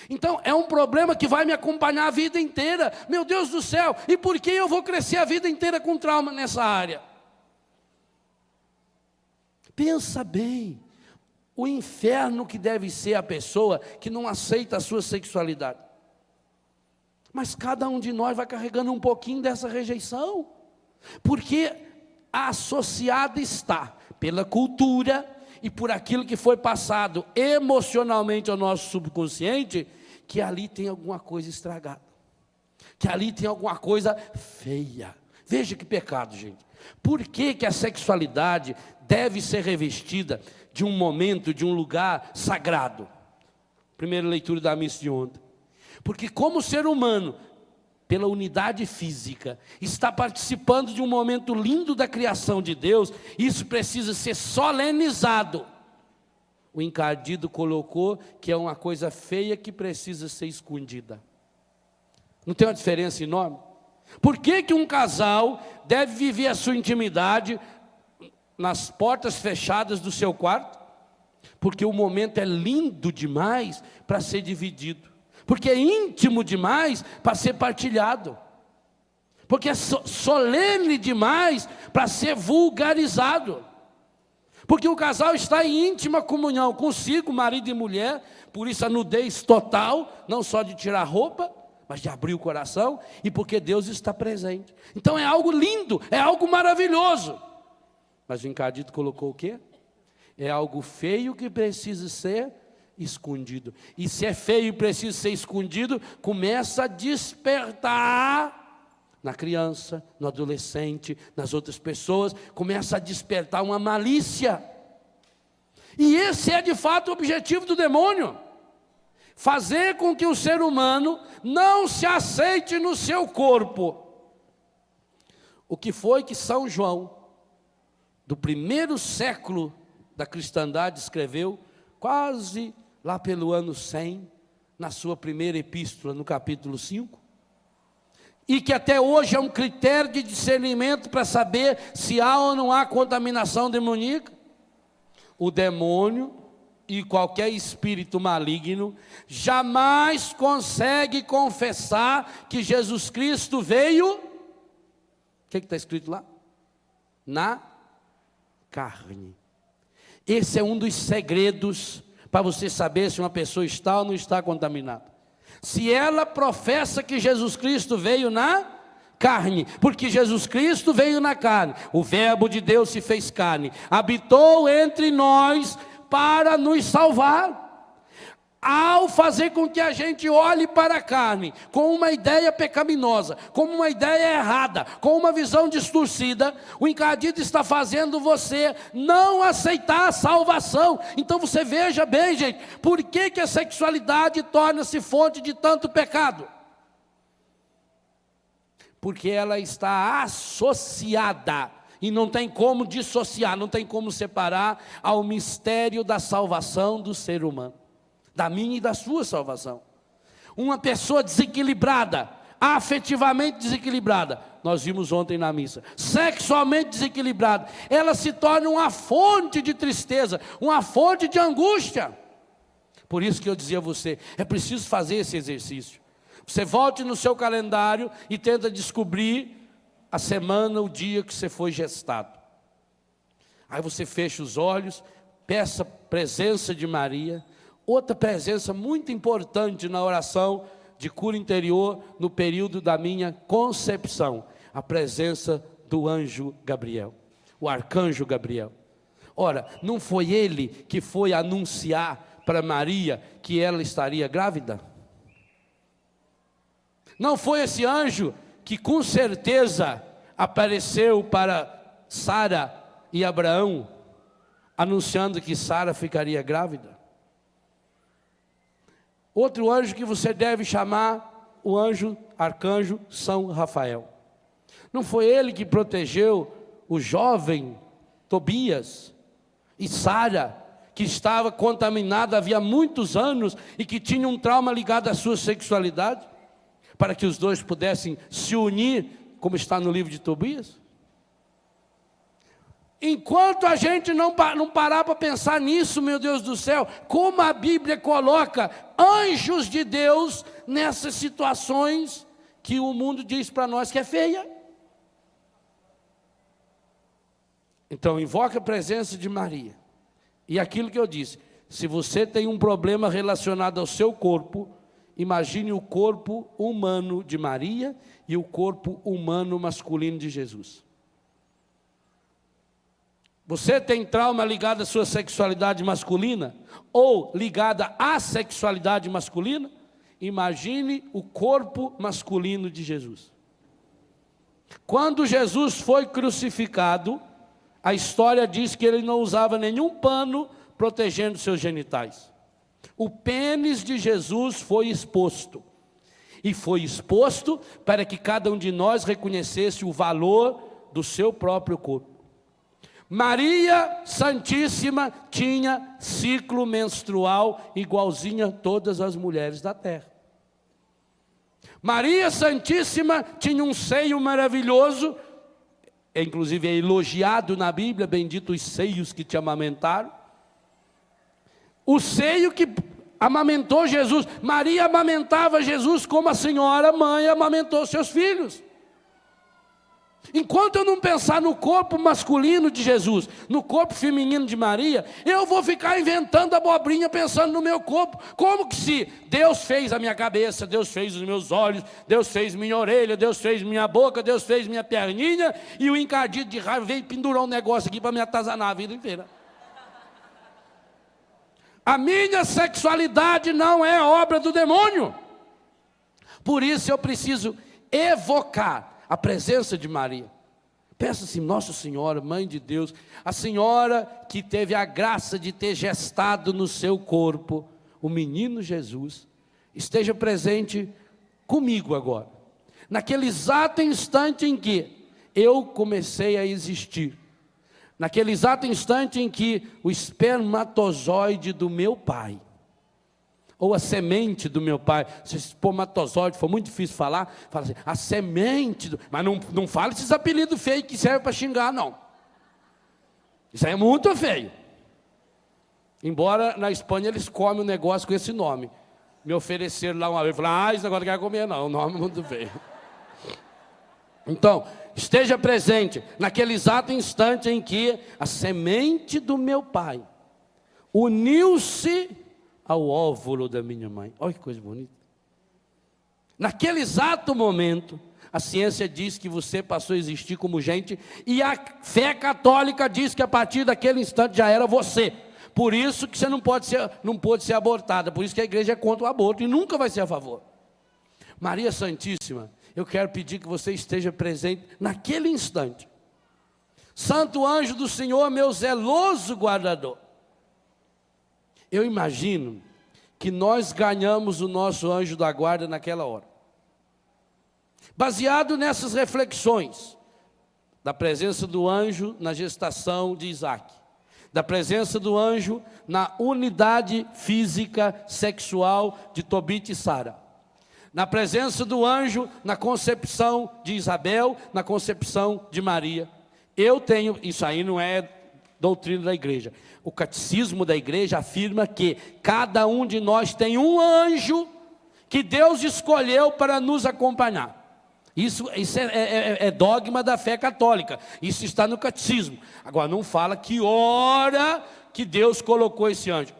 A: Então, é um problema que vai me acompanhar a vida inteira. Meu Deus do céu, e por que eu vou crescer a vida inteira com trauma nessa área? Pensa bem. O inferno que deve ser a pessoa que não aceita a sua sexualidade. Mas cada um de nós vai carregando um pouquinho dessa rejeição, porque associada está pela cultura e por aquilo que foi passado emocionalmente ao nosso subconsciente, que ali tem alguma coisa estragada, que ali tem alguma coisa feia. Veja que pecado, gente. Por que a sexualidade deve ser revestida de um momento, de um lugar sagrado? Primeira leitura da missa de ontem. Porque como ser humano, pela unidade física, está participando de um momento lindo da criação de Deus, isso precisa ser solenizado. O encardido colocou que é uma coisa feia que precisa ser escondida. Não tem uma diferença enorme? Por que um casal deve viver a sua intimidade nas portas fechadas do seu quarto? Porque o momento é lindo demais para ser dividido. Porque é íntimo demais para ser partilhado. Porque é solene demais para ser vulgarizado. Porque o casal está em íntima comunhão consigo, marido e mulher, por isso a nudez total, não só de tirar roupa, mas de abrir o coração e porque Deus está presente. Então é algo lindo, é algo maravilhoso. Mas o encadido colocou o quê? É algo feio que precisa ser escondido. E se é feio e precisa ser escondido, começa a despertar na criança, no adolescente, nas outras pessoas, começa a despertar uma malícia. E esse é de fato o objetivo do demônio. Fazer com que o ser humano não se aceite no seu corpo. O que foi que São João, do primeiro século da cristandade, escreveu, quase lá pelo ano 100, na sua primeira epístola, no capítulo 5, e que até hoje é um critério de discernimento para saber se há ou não há contaminação demoníaca. O demônio e qualquer espírito maligno jamais consegue confessar que Jesus Cristo veio, o que está escrito lá? Na carne. Esse é um dos segredos para você saber se uma pessoa está ou não está contaminada. Se ela professa que Jesus Cristo veio na carne, porque Jesus Cristo veio na carne, o verbo de Deus se fez carne, habitou entre nós para nos salvar. Ao fazer com que a gente olhe para a carne com uma ideia pecaminosa, com uma ideia errada, com uma visão distorcida, o encadido está fazendo você não aceitar a salvação. Então você veja bem, gente, por que a sexualidade torna-se fonte de tanto pecado? Porque ela está associada, e não tem como dissociar, não tem como separar ao mistério da salvação do ser humano. Da minha e da sua salvação. Uma pessoa desequilibrada, afetivamente desequilibrada, nós vimos ontem na missa, sexualmente desequilibrada, ela se torna uma fonte de tristeza, uma fonte de angústia. Por isso que eu dizia a você, é preciso fazer esse exercício. Você volte no seu calendário e tenta descobrir a semana, o dia que você foi gestado. Aí você fecha os olhos, peça a presença de Maria. Outra presença muito importante na oração de cura interior no período da minha concepção, a presença do anjo Gabriel, o arcanjo Gabriel. Ora, não foi ele que foi anunciar para Maria que ela estaria grávida? Não foi esse anjo que com certeza apareceu para Sara e Abraão, anunciando que Sara ficaria grávida? Outro anjo que você deve chamar, o anjo, arcanjo São Rafael. Não foi ele que protegeu o jovem Tobias e Sara, que estava contaminada havia muitos anos e que tinha um trauma ligado à sua sexualidade, para que os dois pudessem se unir, como está no livro de Tobias? Enquanto a gente não parar para pensar nisso, meu Deus do céu, como a Bíblia coloca anjos de Deus nessas situações que o mundo diz para nós que é feia. Então, invoca a presença de Maria. E aquilo que eu disse, se você tem um problema relacionado ao seu corpo, imagine o corpo humano de Maria e o corpo humano masculino de Jesus. Você tem trauma ligado à sua sexualidade masculina? Ou ligada à sexualidade masculina? Imagine o corpo masculino de Jesus. Quando Jesus foi crucificado, a história diz que ele não usava nenhum pano protegendo seus genitais. O pênis de Jesus foi exposto. E foi exposto para que cada um de nós reconhecesse o valor do seu próprio corpo. Maria Santíssima tinha ciclo menstrual igualzinho a todas as mulheres da terra. Maria Santíssima tinha um seio maravilhoso, inclusive é elogiado na Bíblia, bendito os seios que te amamentaram. O seio que amamentou Jesus. Maria amamentava Jesus como a senhora mãe amamentou seus filhos. Enquanto eu não pensar no corpo masculino de Jesus, no corpo feminino de Maria, eu vou ficar inventando abobrinha pensando no meu corpo. Como que se Deus fez a minha cabeça, Deus fez os meus olhos, Deus fez minha orelha, Deus fez minha boca, Deus fez minha perninha, e o encardido de raiva veio pendurar um negócio aqui para me atazanar a vida inteira. A minha sexualidade não é obra do demônio. Por isso eu preciso evocar a presença de Maria. Peça assim: Nossa Senhora, Mãe de Deus, a Senhora que teve a graça de ter gestado no seu corpo o menino Jesus, esteja presente comigo agora. Naquele exato instante em que eu comecei a existir, naquele exato instante em que o espermatozoide do meu pai, ou a semente do meu pai, se espermatozoide for muito difícil falar, fala assim, a semente, mas não fala esses apelidos feios que servem para xingar, não. Isso aí é muito feio. Embora na Espanha eles comem um negócio com esse nome. Me ofereceram lá uma vez, falaram, esse negócio não quer comer não, o nome é muito feio. Então, esteja presente naquele exato instante em que a semente do meu pai uniu-se ao óvulo da minha mãe. Olha que coisa bonita. Naquele exato momento, a ciência diz que você passou a existir como gente, e a fé católica diz que a partir daquele instante já era você. Por isso que você não pode ser abortada, por isso que a igreja é contra o aborto e nunca vai ser a favor. Maria Santíssima, eu quero pedir que você esteja presente naquele instante. Santo anjo do Senhor, meu zeloso guardador. Eu imagino que nós ganhamos o nosso anjo da guarda naquela hora. Baseado nessas reflexões, da presença do anjo na gestação de Isaac, da presença do anjo na unidade física sexual de Tobit e Sara, na presença do anjo na concepção de Isabel, na concepção de Maria. Eu tenho, isso aí não é doutrina da igreja. O catecismo da igreja afirma que cada um de nós tem um anjo que Deus escolheu para nos acompanhar. Isso é dogma da fé católica. Isso está no catecismo. Agora, não fala que hora que Deus colocou esse anjo.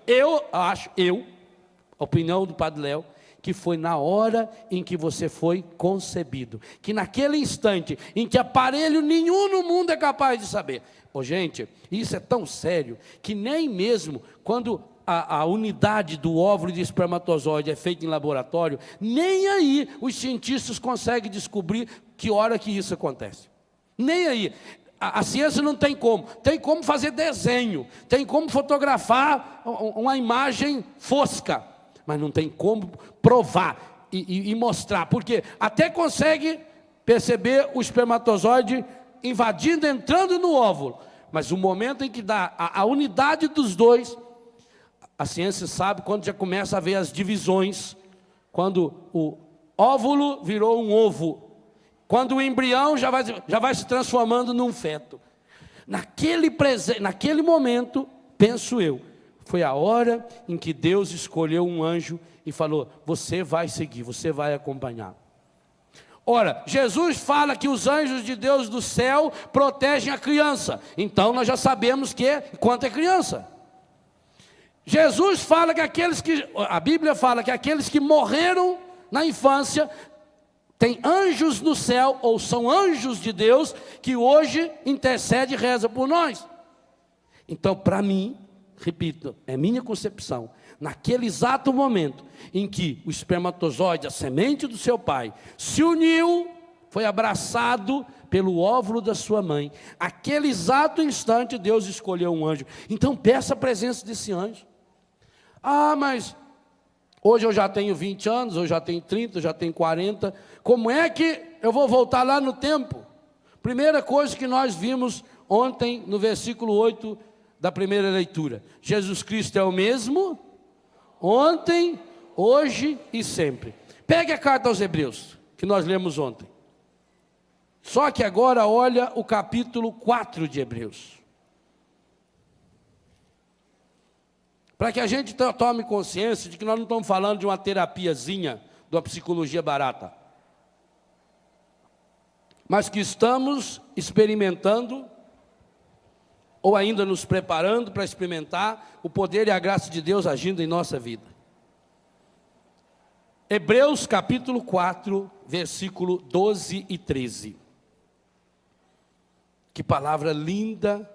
A: Opinião do Padre Léo, que foi na hora em que você foi concebido. Que naquele instante em que aparelho nenhum no mundo é capaz de saber. Gente, isso é tão sério que nem mesmo quando a unidade do óvulo e do espermatozoide é feita em laboratório, nem aí os cientistas conseguem descobrir que hora que isso acontece. Nem aí. A ciência não tem como. Tem como fazer desenho, tem como fotografar uma imagem fosca, mas não tem como provar e mostrar, porque até consegue perceber o espermatozoide invadindo, entrando no óvulo, mas o momento em que dá a unidade dos dois, a ciência sabe quando já começa a ver as divisões, quando o óvulo virou um ovo, quando o embrião já vai se transformando num feto. Naquele momento, penso eu, foi a hora em que Deus escolheu um anjo e falou, você vai seguir, você vai acompanhar. Ora, Jesus fala que os anjos de Deus do céu protegem a criança. Então nós já sabemos que quanto é criança. Jesus fala que a Bíblia fala que aqueles que morreram na infância têm anjos no céu, ou são anjos de Deus, que hoje intercede e reza por nós. Então, para mim, repito, é minha concepção, naquele exato momento em que o espermatozoide, a semente do seu pai, se uniu, foi abraçado pelo óvulo da sua mãe, aquele exato instante Deus escolheu um anjo. Então peça a presença desse anjo. Mas hoje eu já tenho 20 anos, eu já tenho 30, eu já tenho 40, como é que eu vou voltar lá no tempo? Primeira coisa que nós vimos ontem no versículo 8 da primeira leitura, Jesus Cristo é o mesmo ontem, hoje e sempre. Pegue a carta aos Hebreus, que nós lemos ontem. Só que agora olha o capítulo 4 de Hebreus. Para que a gente tome consciência de que nós não estamos falando de uma terapiazinha, de uma psicologia barata. mas que estamos experimentando, ou ainda nos preparando para experimentar o poder e a graça de Deus agindo em nossa vida. Hebreus capítulo 4, versículo 12 e 13. Que palavra linda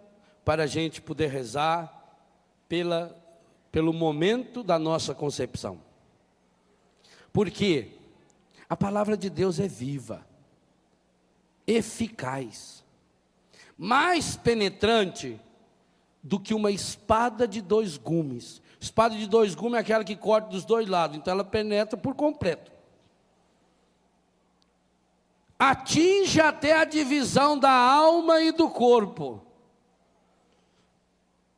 A: para a gente poder rezar pelo momento da nossa concepção. Porque a palavra de Deus é viva, eficaz, mais penetrante do que uma espada de 2 gumes. Espada de 2 gumes é aquela que corta dos 2 lados, então ela penetra por completo. Atinge até a divisão da alma e do corpo.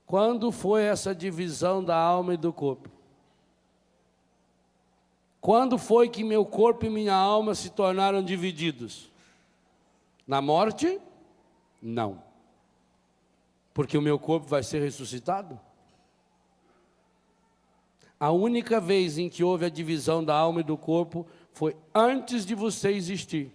A: Quando foi essa divisão da alma e do corpo? Quando foi que meu corpo e minha alma se tornaram divididos? Na morte? Não. Porque o meu corpo vai ser ressuscitado? A única vez em que houve a divisão da alma e do corpo foi antes de você existir.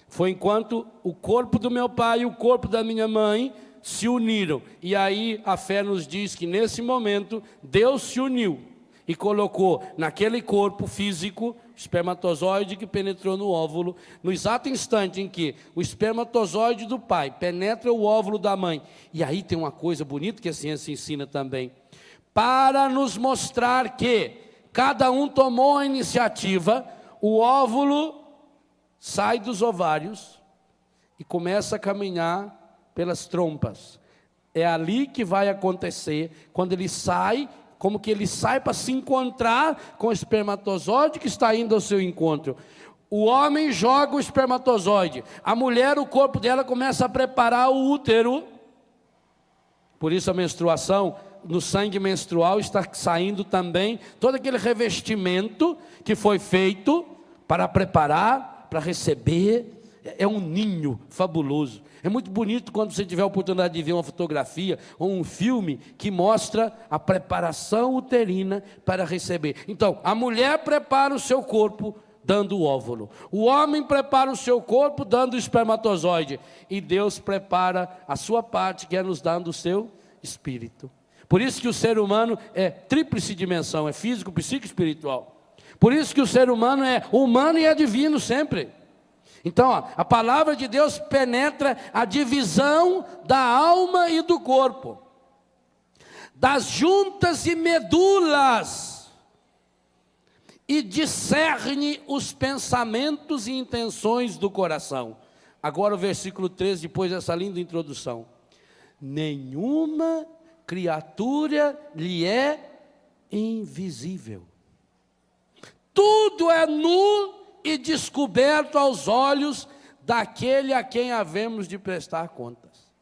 A: Foi enquanto o corpo do meu pai e o corpo da minha mãe se uniram. E aí a fé nos diz que nesse momento Deus se uniu e colocou naquele corpo físico o espermatozoide que penetrou no óvulo, no exato instante em que o espermatozoide do pai penetra o óvulo da mãe. E aí tem uma coisa bonita que a ciência ensina também, para nos mostrar que cada um tomou a iniciativa. O óvulo sai dos ovários e começa a caminhar pelas trompas. É ali que vai acontecer, quando ele sai, como que ele sai para se encontrar com o espermatozoide que está indo ao seu encontro. O homem joga o espermatozoide, a mulher, o corpo dela começa a preparar o útero. Por isso a menstruação, no sangue menstrual está saindo também todo aquele revestimento que foi feito para preparar, para receber. É um ninho fabuloso. É muito bonito quando você tiver a oportunidade de ver uma fotografia ou um filme que mostra a preparação uterina para receber. Então, a mulher prepara o seu corpo dando o óvulo. O homem prepara o seu corpo dando o espermatozoide. E Deus prepara a sua parte, que é nos dando o seu espírito. Por isso que o ser humano é tríplice dimensão, é físico, psíquico e espiritual. Por isso que o ser humano é humano e é divino sempre. Então, a palavra de Deus penetra a divisão da alma e do corpo, das juntas e medulas, e discerne os pensamentos e intenções do coração. Agora o versículo 13, depois dessa linda introdução. Nenhuma criatura lhe é invisível. Tudo é nu e descoberto aos olhos daquele a quem havemos de prestar contas.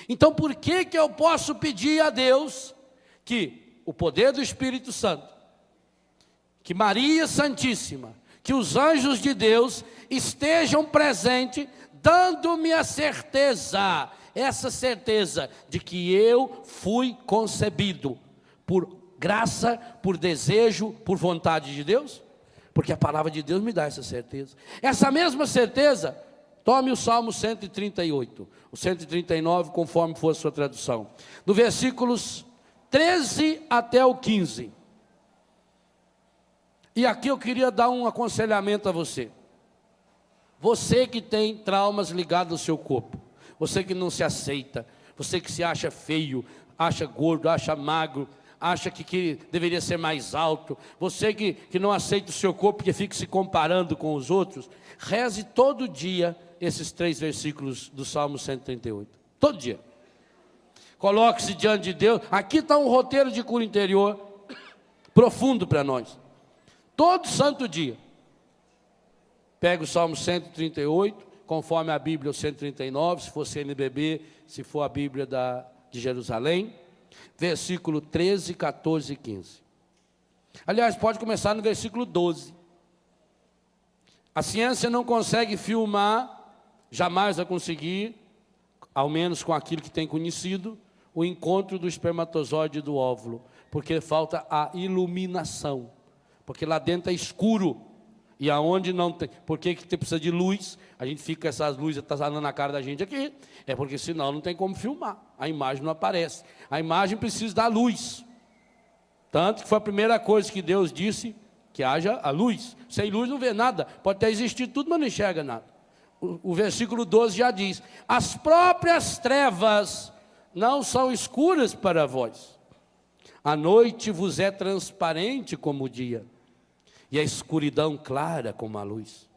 A: Então, por que eu posso pedir a Deus que o poder do Espírito Santo, que Maria Santíssima, que os anjos de Deus estejam presentes, dando-me a certeza, essa certeza de que eu fui concebido por graça, por desejo, por vontade de Deus? Porque a palavra de Deus me dá essa certeza. Essa mesma certeza, tome o Salmo 138, o 139, conforme for a sua tradução. Do versículos 13 até o 15. E aqui eu queria dar um aconselhamento a você. Você que tem traumas ligados ao seu corpo. Você que não se aceita. Você que se acha feio, acha gordo, acha magro, acha que deveria ser mais alto, você que não aceita o seu corpo, porque fica se comparando com os outros, reze todo dia esses 3 versículos do Salmo 138, todo dia. Coloque-se diante de Deus. Aqui está um roteiro de cura interior profundo para nós, todo santo dia. Pega o Salmo 138, conforme a Bíblia, o 139, se for CNBB, se for a Bíblia de Jerusalém, versículo 13, 14 e 15. Aliás, pode começar no versículo 12. A ciência não consegue filmar, jamais vai conseguir, ao menos com aquilo que tem conhecido, o encontro do espermatozoide e do óvulo, porque falta a iluminação, porque lá dentro é escuro, E aonde não tem, por que que precisa de luz? A gente fica com essas luzes atazanando na cara da gente aqui. É porque senão não tem como filmar. A imagem não aparece. A imagem precisa da luz. Tanto que foi a primeira coisa que Deus disse, que haja a luz. Sem luz não vê nada. Pode até existir tudo, mas não enxerga nada. O versículo 12 já diz: as próprias trevas não são escuras para vós. A noite vos é transparente como o dia, e a escuridão clara como a luz.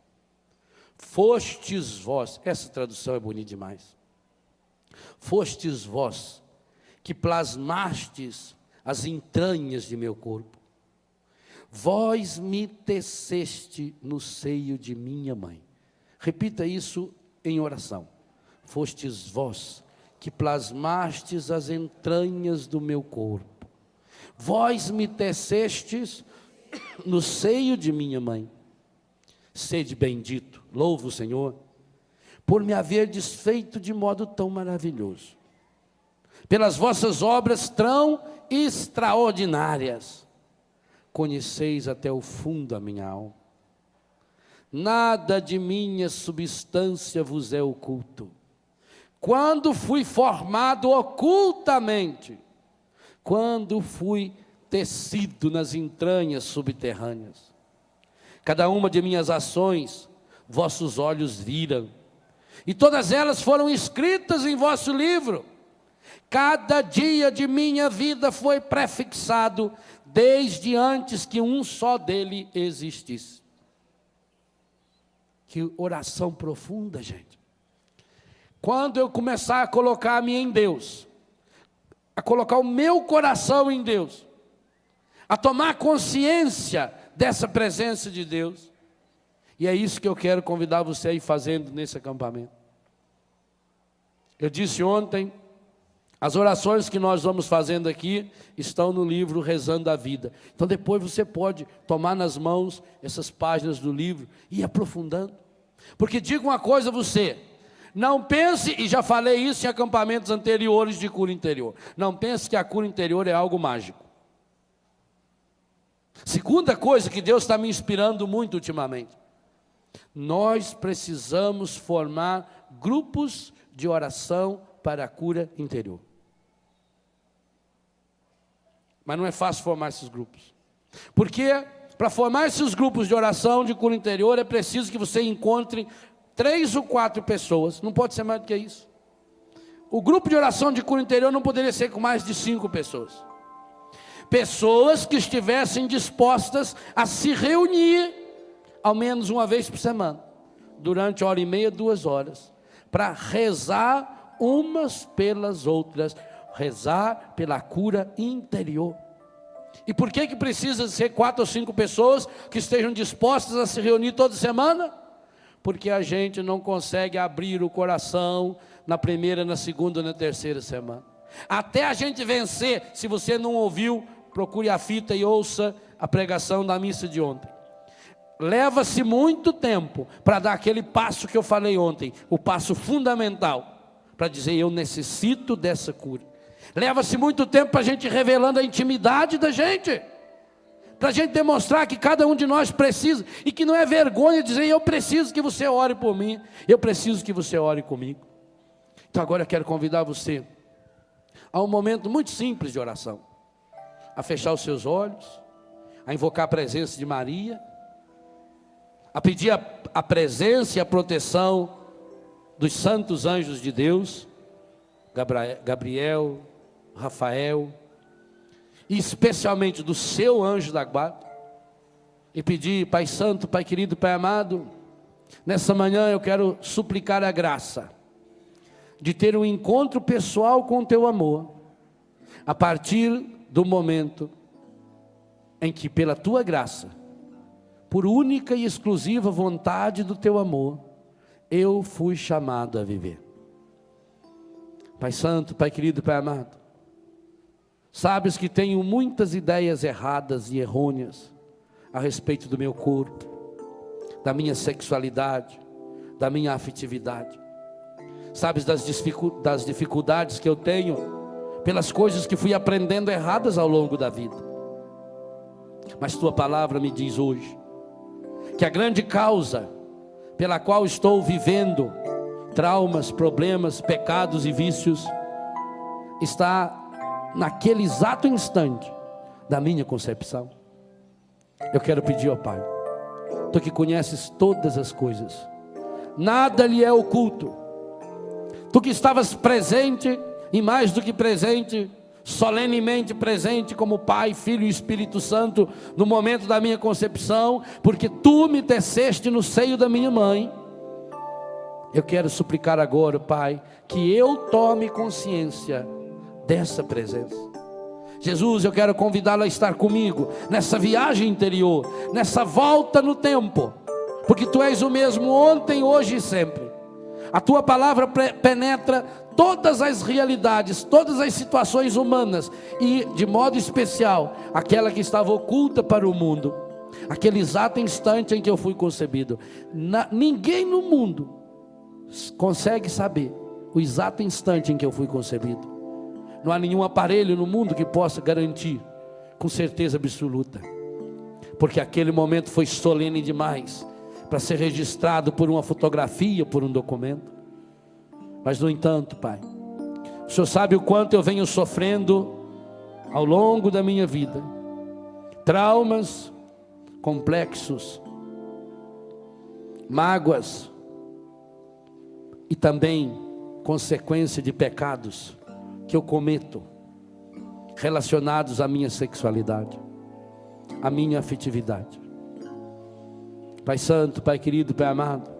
A: Fostes vós, essa tradução é bonita demais. Fostes vós que plasmastes as entranhas de meu corpo. Vós me teceste no seio de minha mãe. Repita isso em oração. Fostes vós que plasmastes as entranhas do meu corpo. Vós me tecestes no seio de minha mãe. Sede bendito, louvo o Senhor, por me haver desfeito de modo tão maravilhoso. Pelas vossas obras tão extraordinárias, conheceis até o fundo a minha alma. Nada de minha substância vos é oculto. Quando fui formado ocultamente, quando fui tecido nas entranhas subterrâneas, cada uma de minhas ações vossos olhos viram, e todas elas foram escritas em vosso livro. Cada dia de minha vida foi prefixado, desde antes que um só dele existisse. Que oração profunda, gente. Quando eu começar a colocar-me em Deus, a colocar o meu coração em Deus, a tomar consciência dessa presença de Deus, e é isso que eu quero convidar você a ir fazendo nesse acampamento. Eu disse ontem, as orações que nós vamos fazendo aqui estão no livro Rezando a Vida. Então depois você pode tomar nas mãos essas páginas do livro e ir aprofundando. Porque digo uma coisa a você, não pense, e já falei isso em acampamentos anteriores de cura interior, não pense que a cura interior é algo mágico. Segunda coisa que Deus está me inspirando muito ultimamente, nós precisamos formar grupos de oração para a cura interior. Mas não é fácil formar esses grupos. Porque para formar esses grupos de oração de cura interior é preciso que você encontre 3 ou 4 pessoas. Não pode ser mais do que isso. O grupo de oração de cura interior não poderia ser com mais de 5 pessoas. Pessoas que estivessem dispostas a se reunir ao menos uma vez por semana, durante 1h30, 2 horas, para rezar umas pelas outras, rezar pela cura interior. E por que precisa ser 4 ou 5 pessoas que estejam dispostas a se reunir toda semana? Porque a gente não consegue abrir o coração na primeira, na segunda, na terceira semana. Até a gente vencer, se você não ouviu, procure a fita e ouça a pregação da missa de ontem. Leva-se muito tempo para dar aquele passo que eu falei ontem, o passo fundamental, para dizer eu necessito dessa cura. Leva-se muito tempo para a gente revelando a intimidade da gente, para a gente demonstrar que cada um de nós precisa, e que não é vergonha dizer eu preciso que você ore por mim, eu preciso que você ore comigo. Então agora eu quero convidar você a um momento muito simples de oração, a fechar os seus olhos, a invocar a presença de Maria, a pedir a presença e a proteção dos santos anjos de Deus, Gabriel, Rafael, e especialmente do seu anjo da guarda, e pedir: Pai Santo, Pai querido, Pai amado, nessa manhã eu quero suplicar a graça de ter um encontro pessoal com o teu amor, a partir do momento em que, pela tua graça, por única e exclusiva vontade do teu amor, eu fui chamado a viver. Pai Santo, Pai querido, Pai amado, sabes que tenho muitas ideias erradas e errôneas a respeito do meu corpo, da minha sexualidade, da minha afetividade. Sabes das dificuldades que eu tenho pelas coisas que fui aprendendo erradas ao longo da vida. Mas tua palavra me diz hoje que a grande causa pela qual estou vivendo traumas, problemas, pecados e vícios está naquele exato instante da minha concepção. Eu quero pedir ao Pai, Tu que conheces todas as coisas, nada lhe é oculto, Tu que estavas presente e mais do que presente, solenemente presente como Pai, Filho e Espírito Santo no momento da minha concepção, porque Tu me teceste no seio da minha mãe. Eu quero suplicar agora, Pai, que eu tome consciência dessa presença. Jesus, eu quero convidá-lo a estar comigo nessa viagem interior, nessa volta no tempo, porque Tu és o mesmo ontem, hoje e sempre. A Tua palavra penetra todas as realidades, todas as situações humanas e, de modo especial, aquela que estava oculta para o mundo, aquele exato instante em que eu fui concebido. Ninguém no mundo consegue saber o exato instante em que eu fui concebido. Não há nenhum aparelho no mundo que possa garantir com certeza absoluta, porque aquele momento foi solene demais para ser registrado por uma fotografia, por um documento. Mas no entanto, Pai, o Senhor sabe o quanto eu venho sofrendo ao longo da minha vida, traumas complexos, mágoas e também consequência de pecados que eu cometo, relacionados à minha sexualidade, à minha afetividade. Pai Santo, Pai querido, Pai amado,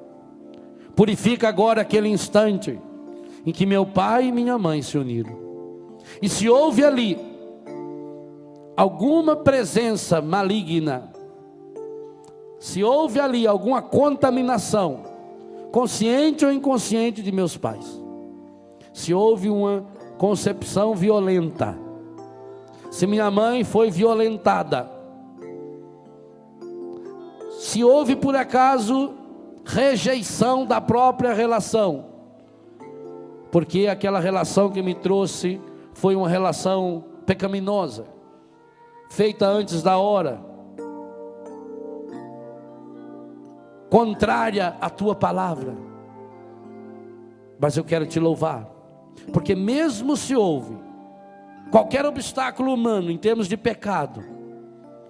A: purifica agora aquele instante em que meu pai e minha mãe se uniram. E se houve ali alguma presença maligna, se houve ali alguma contaminação, consciente ou inconsciente de meus pais, se houve uma concepção violenta, se minha mãe foi violentada, se houve por acaso rejeição da própria relação, porque aquela relação que me trouxe foi uma relação pecaminosa, feita antes da hora, contrária à Tua palavra. Mas eu quero Te louvar, porque mesmo se houve qualquer obstáculo humano em termos de pecado,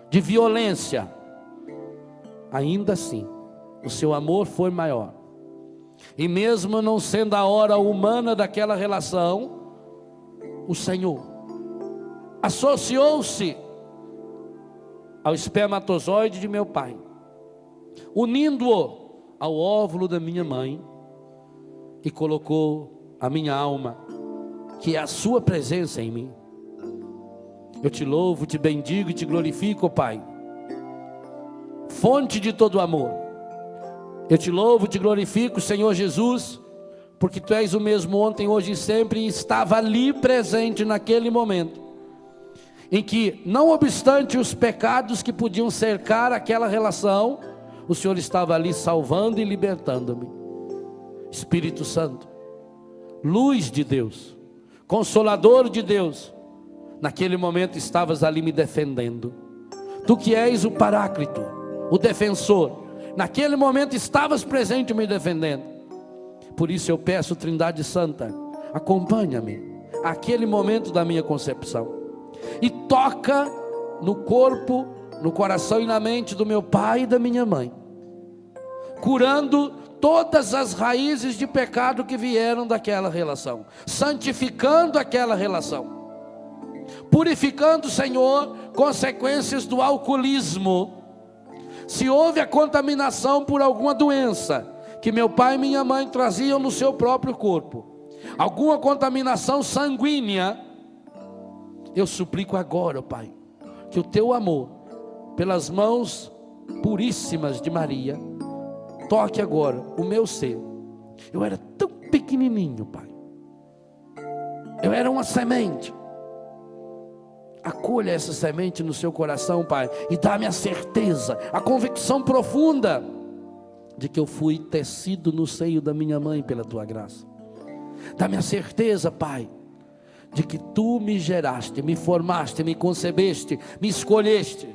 A: de violência, ainda assim o Seu amor foi maior. E mesmo não sendo a hora humana daquela relação, o Senhor associou-se ao espermatozoide de meu pai, unindo-o ao óvulo da minha mãe, e colocou a minha alma, que é a Sua presença em mim. Eu Te louvo, Te bendigo e Te glorifico, Pai, fonte de todo amor. Eu Te louvo, Te glorifico, Senhor Jesus, porque Tu és o mesmo ontem, hoje e sempre, e estava ali presente naquele momento, em que, não obstante os pecados que podiam cercar aquela relação, o Senhor estava ali salvando e libertando-me. Espírito Santo, luz de Deus, Consolador de Deus, naquele momento estavas ali me defendendo. Tu que és o Paráclito, o defensor, naquele momento estavas presente me defendendo. Por isso eu peço, Trindade Santa, acompanha-me àquele momento da minha concepção e toca no corpo, no coração e na mente do meu pai e da minha mãe, curando todas as raízes de pecado que vieram daquela relação, santificando aquela relação, purificando, Senhor, consequências do alcoolismo. Se houve a contaminação por alguma doença que meu pai e minha mãe traziam no seu próprio corpo, alguma contaminação sanguínea, eu suplico agora, Pai, que o Teu amor, pelas mãos puríssimas de Maria, toque agora o meu ser. Eu era tão pequenininho, Pai, eu era uma semente. Acolha essa semente no seu coração, Pai, e dá-me a certeza, a convicção profunda de que eu fui tecido no seio da minha mãe pela Tua graça. Dá-me a certeza, Pai, de que Tu me geraste, me formaste, me concebeste, me escolheste,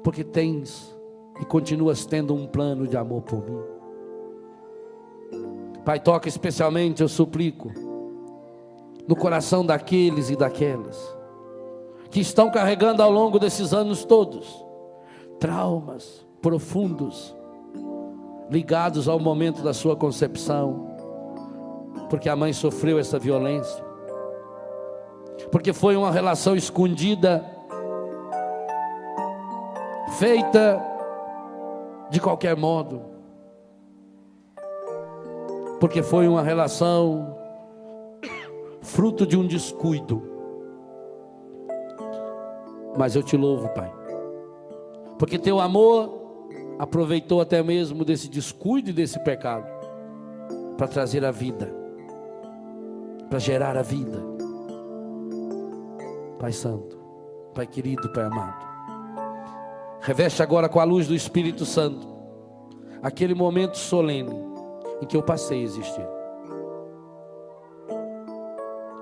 A: porque tens e continuas tendo um plano de amor por mim. Pai, toca especialmente, eu suplico, no coração daqueles e daquelas que estão carregando ao longo desses anos todos traumas profundos ligados ao momento da sua concepção, porque a mãe sofreu essa violência, porque foi uma relação escondida, feita de qualquer modo, porque foi uma relação fruto de um descuido. Mas eu te louvo, Pai, porque teu amor aproveitou até mesmo desse descuido e desse pecado para trazer a vida, para gerar a vida. Pai Santo, Pai querido, Pai amado, reveste agora com a luz do Espírito Santo aquele momento solene em que eu passei a existir.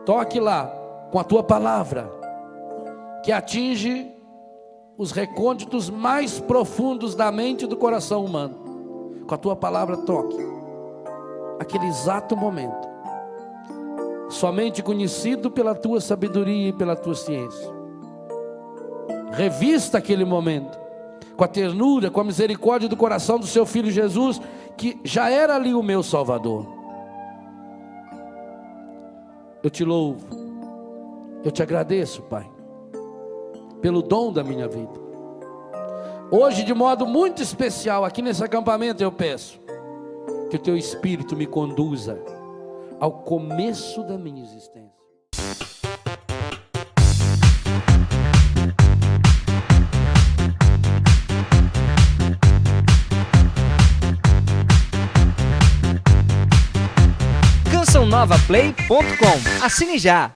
A: Toque lá com a tua palavra, que atinge os recônditos mais profundos da mente e do coração humano. Com a tua palavra toque aquele exato momento, somente conhecido pela tua sabedoria e pela tua ciência. Revista aquele momento com a ternura, com a misericórdia do coração do seu Filho Jesus, que já era ali o meu Salvador. Eu te louvo, eu te agradeço, Pai, pelo dom da minha vida. Hoje, de modo muito especial, aqui nesse acampamento, eu peço que o teu Espírito me conduza ao começo da minha existência.
B: CançãoNovaPlay.com. Assine já!